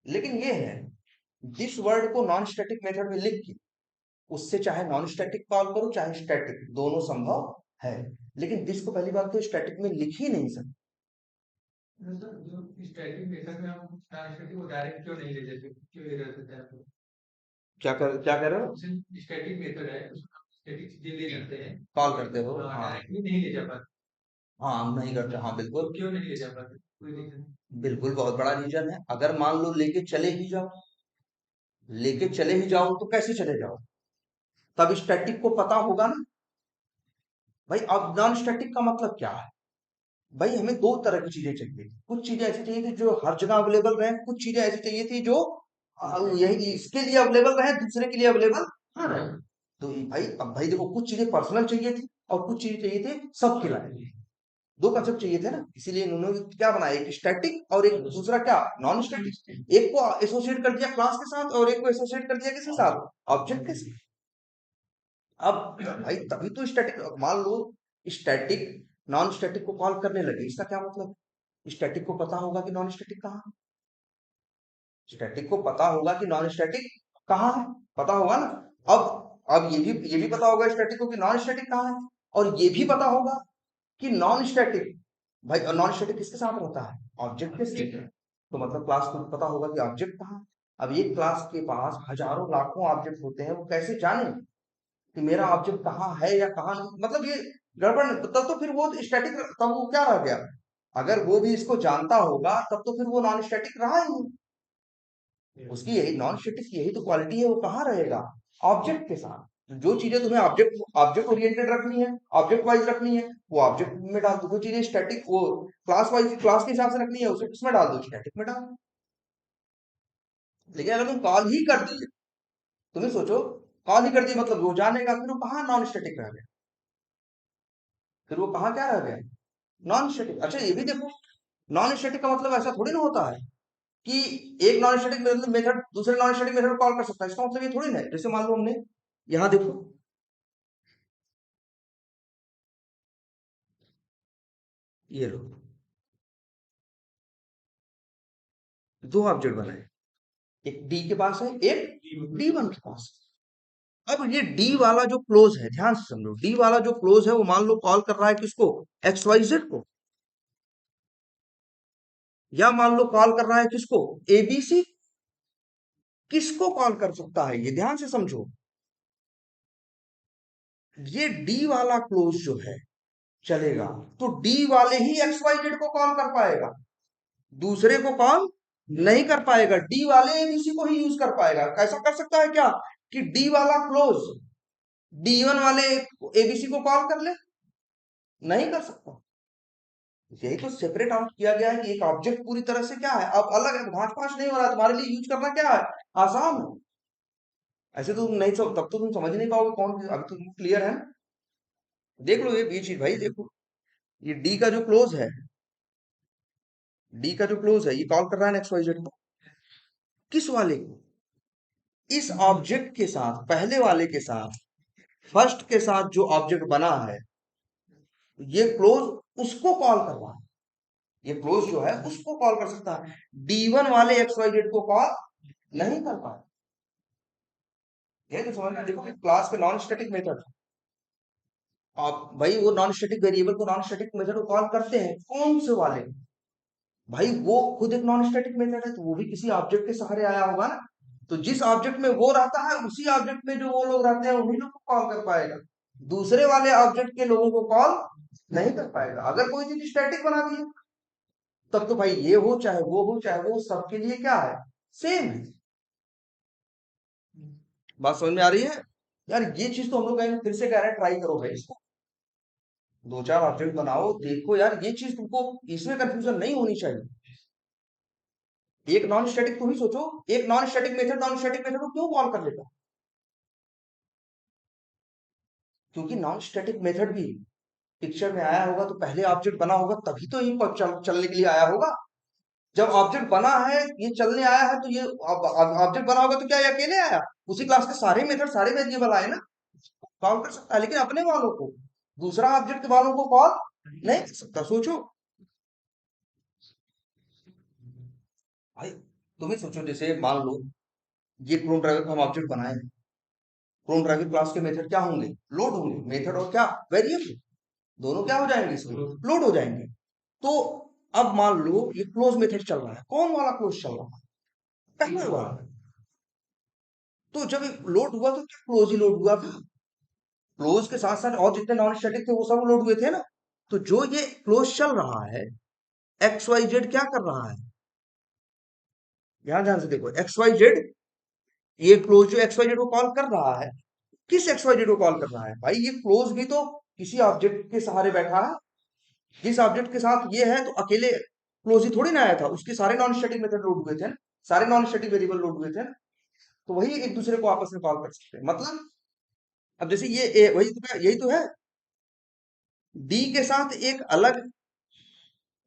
लेकिन ये है दिस वर्ड को नॉन स्टैटिक मेथड में लिख के उससे चाहे नॉन स्टैटिक कॉल करो चाहे स्टैटिक, दोनों संभव है। लेकिन दिस को पहली बात तो स्टैटिक में लिख ही नहीं सकते। जो स्टैटिक मेथड में हम स्टैटिक को डायरेक्ट क्यों नहीं ले जाते, क्यों एरर देता है? क्या कर रहे हो, स्टैटिक मेथड है उसमें हम स्टैटिक चीजें ले जाते हैं, कॉल करते हो, हाँ डायरेक्टली नहीं ले जा पाते। हाँ हम नहीं करते, हाँ तो बिल्कुल, क्यों नहीं ले जा पाते, कोई रीजन? बिल्कुल बहुत बड़ा रीजन है। अगर मान लो लेके चले ही जाओ, लेके चले ही जाओ तो कैसे चले जाओ, तब स्टैटिक को पता होगा ना भाई। अब नॉन स्टैटिक का मतलब क्या है, भाई हमें दो तरह की चीजें चाहिए थी, कुछ चीजें ऐसी चाहिए थी जो हर जगह अवेलेबल रहे, कुछ चीजें ऐसी चाहिए थी जो यही इसके लिए अवेलेबल रहे, दूसरे के लिए अवेलेबल ना रहे। तो भाई अब भाई देखो कुछ चीजें पर्सनल चाहिए थी और कुछ चीजें चाहिए थी सबके लिए। दो कंसेप्ट चाहिए थे ना, इसीलिए इन्होंने क्या बनाया, एक स्टैटिक और एक दूसरा क्या, नॉन स्टैटिक। एक को एसोसिएट कर दिया क्लास के साथ और एक को एसोसिएट कर दिया किसके साथ, ऑब्जेक्ट के साथ। अब भाई तभी तो स्टैटिक, मान लो स्टैटिक नॉन स्टैटिक को कॉल करने लगे, इसका क्या मतलब, स्टैटिक को पता होगा कि नॉन स्टैटिक कहाँ है, स्टैटिक को पता होगा कि नॉन स्टैटिक कहाँ है, पता होगा ना। अब ये भी पता होगा स्टैटिक को कि नॉन स्टैटिक कहाँ है, और ये भी पता होगा कि नॉन स्टैटिक, भाई नॉन स्टैटिक किसके साथ रहता है, ऑब्जेक्ट के साथ। तो मतलब क्लास को पता होगा कि ऑब्जेक्ट कहाँ है। अब एक क्लास के पास हजारों लाखों ऑब्जेक्ट होते हैं, वो कैसे जाने कि मेरा ऑब्जेक्ट कहाँ है या कहाँ नहीं, मतलब ये गड़बड़ तब तो फिर वो स्टैटिक, तब वो क्या रह गया, अगर वो भी इसको जानता होगा तब तो फिर वो नॉन स्टैटिक रहा ही नहीं। उसकी यही नॉन स्टैटिक की यही तो क्वालिटी है, वो कहाँ रहेगा, ऑब्जेक्ट के साथ। जो चीजें तुम्हें ऑब्जेक्ट ऑब्जेक्ट ओरिएंटेड रखनी है, ऑब्जेक्ट वाइज रखनी है, वो ऑब्जेक्ट में डाल दो। जो चीजें स्टैटिक, वो क्लास वाइज क्लास के हिसाब से रखनी है, उसे किसमें डाल दो, स्टैटिक में डाल दो। लेकिन अगर तुम कॉल ही कर दिए, तुम्हें सोचो, कॉल ही कर दिए मतलब वो जानेगा, फिर वो कहाँ नॉन स्टैटिक रह गया, फिर वो कहाँ क्या रह गया, नॉन स्टैटिक। अच्छा ये भी देखो, नॉन स्टैटिक का मतलब ऐसा थोड़ी ना होता है कि एक नॉन स्टैटिक मेथड दूसरे नॉन स्टैटिक मेथड को कॉल कर सकता है, इसका मतलब ये थोड़ी ना है। जैसे मान लो हमने यहाँ देखो, ये लो, दो ऑब्जेक्ट बनाए, एक डी के पास है, एक डी वन के पास है। अब ये डी वाला जो क्लोज है, ध्यान से समझो, डी वाला जो क्लोज है वो मान लो कॉल कर रहा है किसको, एक्स वाई जेड को, या मान लो कॉल कर रहा है किसको, एबीसी। किसको कॉल कर सकता है, ये ध्यान से समझो। ये डी वाला क्लोज जो है चलेगा, तो डी वाले ही एक्स वाई जेड को कॉल कर पाएगा, दूसरे को कॉल नहीं कर पाएगा। डी वाले एबीसी को ही यूज कर पाएगा। कैसा कर सकता है क्या, कि डी वाला क्लोज डी वन वाले एबीसी को कॉल कर ले, नहीं कर सकता। यही तो सेपरेट आउट किया गया है कि एक ऑब्जेक्ट पूरी तरह से क्या है, अब अलग है, भांच भांच नहीं हो रहा है, तुम्हारे लिए यूज करना क्या है, आसान है। ऐसे तो तुम नहीं सब, तब तो तुम समझ नहीं पाओगे कौन, अभी तो क्लियर है ना। देख लो ये चीज भाई, देखो ये डी का जो क्लोज है, डी का जो क्लोज है, ये कॉल कर रहा है एक्स वाई जेड को, किस वाले को, इस ऑब्जेक्ट के साथ, पहले वाले के साथ, फर्स्ट के साथ जो ऑब्जेक्ट बना है, ये क्लोज उसको कॉल कर रहा है, ये क्लोज जो है उसको कॉल कर सकता है, डी वन वाले एक्स वाई जेड को कॉल नहीं कर पाए। ये तो समझना, देखो क्लास के नॉन स्टैटिक मेथड, आप भाई वो नॉन स्टैटिक वेरिएबल को नॉन स्टैटिक मेथड को कॉल करते हैं, कौन से वाले, भाई वो खुद एक नॉन स्टैटिक मेथड है, तो वो भी किसी ऑब्जेक्ट के सहारे आया होगा ना। तो जिस ऑब्जेक्ट में वो रहता है, उसी ऑब्जेक्ट में जो वो लोग रहते हैं उन्हीं लोग को कॉल कर पाएगा, दूसरे वाले ऑब्जेक्ट के लोगों को कॉल नहीं कर पाएगा। अगर कोई चीज स्टैटिक बना दी है, तब तो भाई ये हो चाहे वो हो चाहे वो, सबके लिए क्या है, सेम है। बात समझ में आ रही है यार, ये चीज तो हम लोग कहेंगे, फिर से कह रहे हैं ट्राई करो भाई इसको, दो चार ऑब्जेक्ट बनाओ, देखो यार ये चीज तुमको इसमें कंफ्यूजन नहीं होनी चाहिए। एक नॉन स्टैटिक, तुम ही सोचो, एक non static method non static method को क्यों कॉल कर लेता, क्योंकि नॉन स्टैटिक मेथड भी पिक्चर में आया होगा तो पहले ऑब्जेक्ट बना होगा, तभी तो ये चलने के लिए आया होगा। जब ऑब्जेक्ट बना है, ये चलने आया है, तो ये ऑब्जेक्ट बना होगा तो क्या ये अकेले आया, उसी क्लास के सारे मेथड सारे वेरिएबल आए ना, कॉल कर सकता है, लेकिन अपने वालों को, दूसरा ऑब्जेक्ट वालों को कॉल नहीं कर सकता। सोचो भाई, तुम ही सोचो, जैसे मान लो ये क्लोन ड्राइवर का हम ऑब्जेक्ट बनाए, क्लोन ड्राइवर क्लास के मेथड क्या होंगे, लोड होंगे, मेथड और क्या, वेरिएबल, दोनों क्या हो जाएंगे, इसमें लोड हो जाएंगे। तो अब मान लो ये क्लोज मेथड चल रहा है, कौन वाला क्लोज चल रहा है, पहले वाला। तो जब लोड हुआ तो क्या क्लोज ही लोड हुआ था, क्लोज के साथ साथ और जितने नॉन स्टैटिक थे वो सब लोड हुए थे ना। तो जो ये क्लोज चल रहा है, एक्स वाई जेड क्या कर रहा है, ध्यान ध्यान से देखो, एक्स वाई जेड, ये क्लोज जो एक्स वाई जेड को कॉल कर रहा है, किस एक्स वाई जेड को कॉल कर रहा है, भाई ये क्लोज भी तो किसी ऑब्जेक्ट के सहारे बैठा है, जिस ऑब्जेक्ट के साथ ये है, तो अकेले क्लोज ही थोड़ी ना आया था, उसके सारे नॉन स्टैटिक मेथड लोड हुए थे ना, सारे नॉन स्टैटिक वेरिएबल लोड हुए थे ना। तो वही एक दूसरे को आपस में कॉल कर सकते हैं, मतलब अब जैसे ये वही तो यही तो है, डी के साथ एक अलग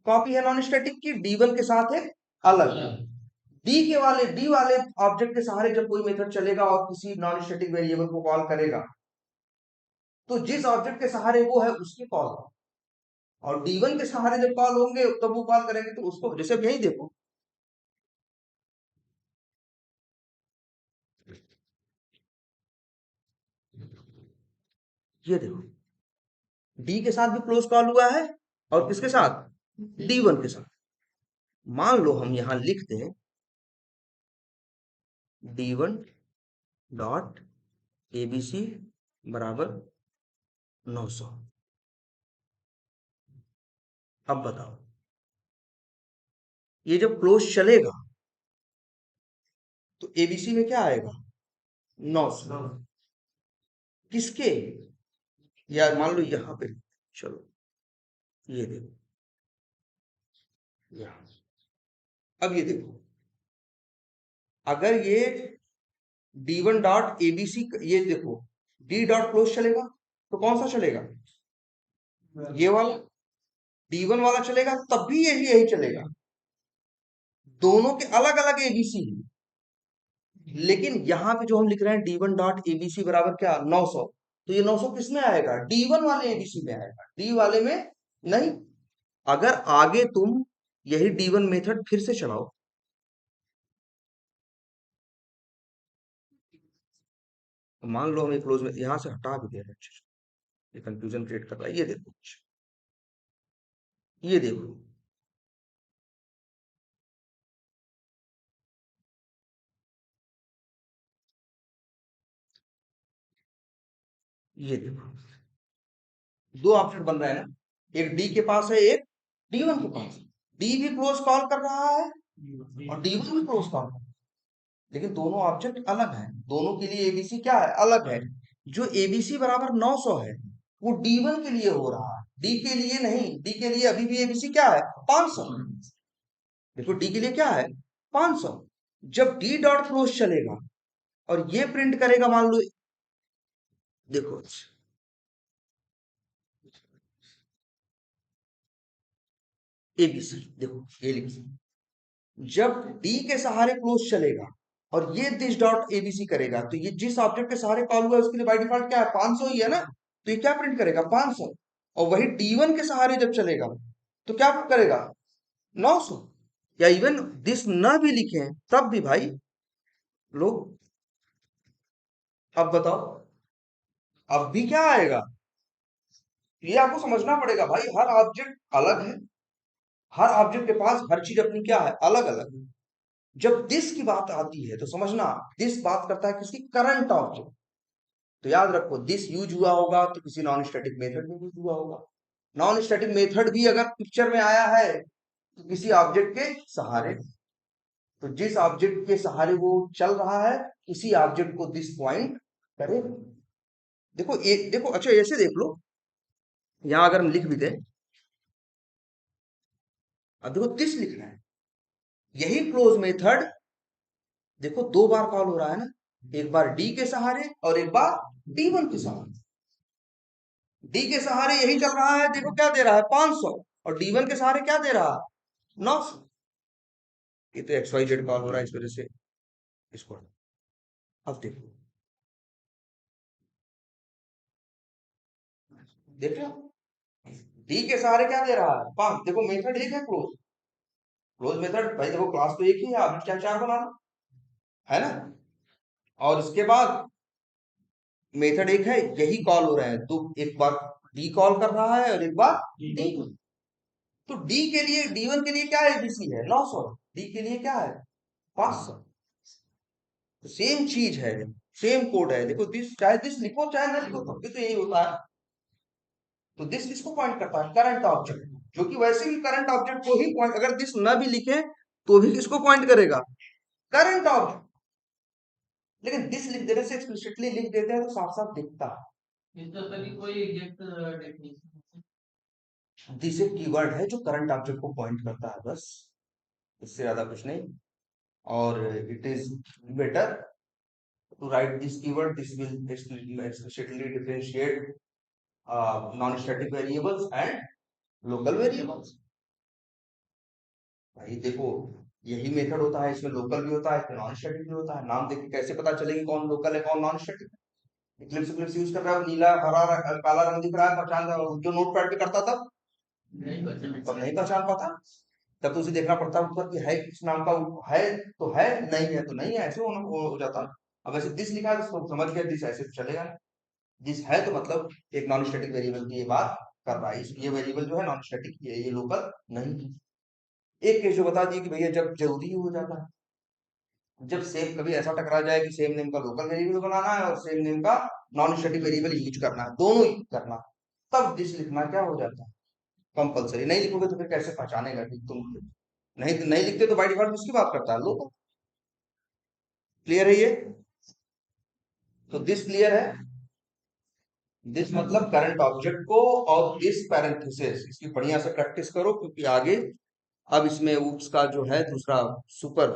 कॉपी है नॉन स्टैटिक की, D1 के साथ एक अलग। डी वाले ऑब्जेक्ट के सहारे जब कोई मेथड चलेगा और किसी नॉन स्टैटिक वेरिएबल को कॉल करेगा, तो जिस ऑब्जेक्ट के सहारे वो है उसकी कॉल, और D1 के सहारे जब कॉल होंगे तब वो कॉल करेंगे तो उसको, जैसे अब यही देखो, ये देखो डी के साथ भी क्लोज कॉल हुआ है, और किसके साथ, D1 के साथ। मान लो हम यहां लिख दें D1 डॉट ABC बराबर 900। अब बताओ, ये जब क्लोज चलेगा तो ABC में क्या आएगा, 900। किसके, या मान लो यहां पे, चलो ये देखो, यहां, अब ये देखो, अगर ये D1 डॉट ABC, ये देखो D डॉट क्लोज चलेगा तो कौन सा चलेगा, ये वाला D1 वाला चलेगा, तब भी यही यही चलेगा। दोनों के अलग अलग ABC है, लेकिन यहां पे जो हम लिख रहे हैं D1 डॉट ABC बराबर क्या, 900, तो ये 900 किस में आएगा, D1 वाले ABC में आएगा, D वाले में नहीं। अगर आगे तुम यही D1 मेथड फिर से चलाओ, तो मान लो हमें क्लोज में यहां से हटा भी दे रहे हैं, ये कंफ्यूजन क्रिएट कर रहा है, ये देखो, ये देखो, ये देखो, दो ऑप्शन बन रहा है ना, एक डी के पास है, एक D1 के पास है। डी भी क्लोज कॉल कर रहा है और D1 भी क्लोज कॉल कर रहा है, लेकिन दोनों ऑब्जेक्ट अलग हैं, दोनों के लिए एबीसी क्या है, अलग है। जो एबीसी बराबर 900 है वो D1 के लिए हो रहा है, डी के लिए नहीं, डी के लिए अभी भी एबीसी क्या है, 500। देखो डी के लिए क्या है, 500। जब डी डॉट क्लोज चलेगा और ये प्रिंट करेगा, मान लो, देखो एबीसी, देखो ये लिखो, जब डी के सहारे क्लोज चलेगा और ये दिस डॉट एबीसी करेगा, तो ये जिस ऑब्जेक्ट के सहारे कॉल हुआ है उसके लिए बाय डिफॉल्ट क्या है, 500 ही है ना, तो ये क्या प्रिंट करेगा, 500। और वही D1 के सहारे जब चलेगा तो क्या करेगा, 900। या इवन दिस न भी लिखे तब भी भाई लोग, अब बताओ, अब भी क्या आएगा, ये आपको समझना पड़ेगा भाई, हर ऑब्जेक्ट अलग है, हर ऑब्जेक्ट के पास हर चीज अपनी क्या है, अलग अलग। जब दिस की बात आती है तो समझना, दिस बात करता है किसी करंट ऑब्जेक्ट, तो याद रखो दिस यूज हुआ होगा तो किसी नॉन स्टैटिक मेथड में यूज हुआ होगा। नॉन स्टैटिक मेथड भी अगर पिक्चर में आया है तो किसी ऑब्जेक्ट के सहारे, तो जिस ऑब्जेक्ट के सहारे वो चल रहा है उसी ऑब्जेक्ट को दिस पॉइंट करे। देखो एक देखो, अच्छा ऐसे देख लो, यहां अगर हम लिख भी दें, अब देखो दिस लिखना है, यही क्लोज मेथड देखो दो बार कॉल हो रहा है ना, एक बार डी के सहारे और एक बार D1 के सहारे। डी के सहारे यही चल रहा है, देखो क्या दे रहा है, 500, और D1 के सहारे क्या दे रहा है, 900। ये तो एक्स वाई जेड कॉल हो रहा है, इस वजह से इसको, अब देखो, देख रहे हो, डी के सहारे क्या दे रहा है, 5। देखो मेथड एक है क्लोज, क्लोज मेथड भाई, देखो क्लास तो एक ही है, आप क्या चार बनाना है ना, और उसके बाद मेथड एक है, यही कॉल हो रहा है, तो एक बार डी कॉल कर रहा है और एक बार डी। तो डी के लिए, D1 के लिए क्या एबीसी है, 900, डी के लिए क्या है, 500। सेम चीज है, सेम कोड है, देखो दिस, चाहे दिस लिखो चाहे ना लिखो तब भी तो यही होता है। तो दिस किसको पॉइंट करता है, करंट ऑब्जेक्ट, जो कि वैसे भी करंट ऑब्जेक्ट को ही पॉइंट, अगर दिस न भी लिखे तो भी किसको पॉइंट करेगा, करंट ऑब्जेक्ट। लेकिन दिस लिख देने से, एक्सप्लिसिटली लिख देते हैं तो साफ साफ दिखता है। इसका सभी कोई एग्जैक्ट डेफिनेशन दिस एक कीवर्ड है जो करंट ऑब्जेक्ट को पॉइंट करता है, बस इससे ज्यादा कुछ नहीं। और it is better to write this keyword, this will explicitly differentiate non-static variables and local variables. भाई देखो, यही मेथड होता है, इसमें लोकल भी होता है, इसमें नॉन स्टैटिक भी होता है। नाम देख के कैसे पता चलेगी कौन लोकल है कौन नॉन स्टैटिक है? इक्लिप्स इक्लिप्स यूज कर रहा है, नीला हरा काला रंग दिख रहा है, पहचान रहा है। जो नोट पैड पे करता था तब नहीं पहचान पाता, तब तो उसे देखना पड़ता है ऊपर कि है किस नाम का, है तो है, नहीं है तो नहीं है, ऐसे हो जाता। अब ऐसे दिस लिखा है तो उसको समझ गया दिस, ऐसे तो चलेगा नहीं। दिस है तो मतलब एक नॉन स्टैटिक वेरिएबल की ये बात कर रहा है, ये वेरिएबल जो है नॉन स्टैटिक, ये लोकल नहीं है। एक केस जो बता दिए कि भैया जब जरूरी हो जाता है, जब सेम कभी ऐसा टकरा जाए कि सेम नेम का लोकल वेरिएबल बनाना है और सेम नेम का नॉन स्टैटिक वेरिएबल यूज करना है, दोनों यूज करना है, तब दिस लिखना क्या हो जाता है, कंपलसरी। नहीं लिखोगे तो फिर कैसे पहचानेगा कि तुम, नहीं लिखते तो बाय डिफॉल्ट उसकी बात करता है लो। क्लियर है ये? तो दिस क्लियर है? दिस मतलब करंट ऑब्जेक्ट को, और दिस पैरेंथेसिस, इसकी बढ़िया से प्रैक्टिस करो क्योंकि आगे अब इसमें ऊप्स का जो है दूसरा सुपर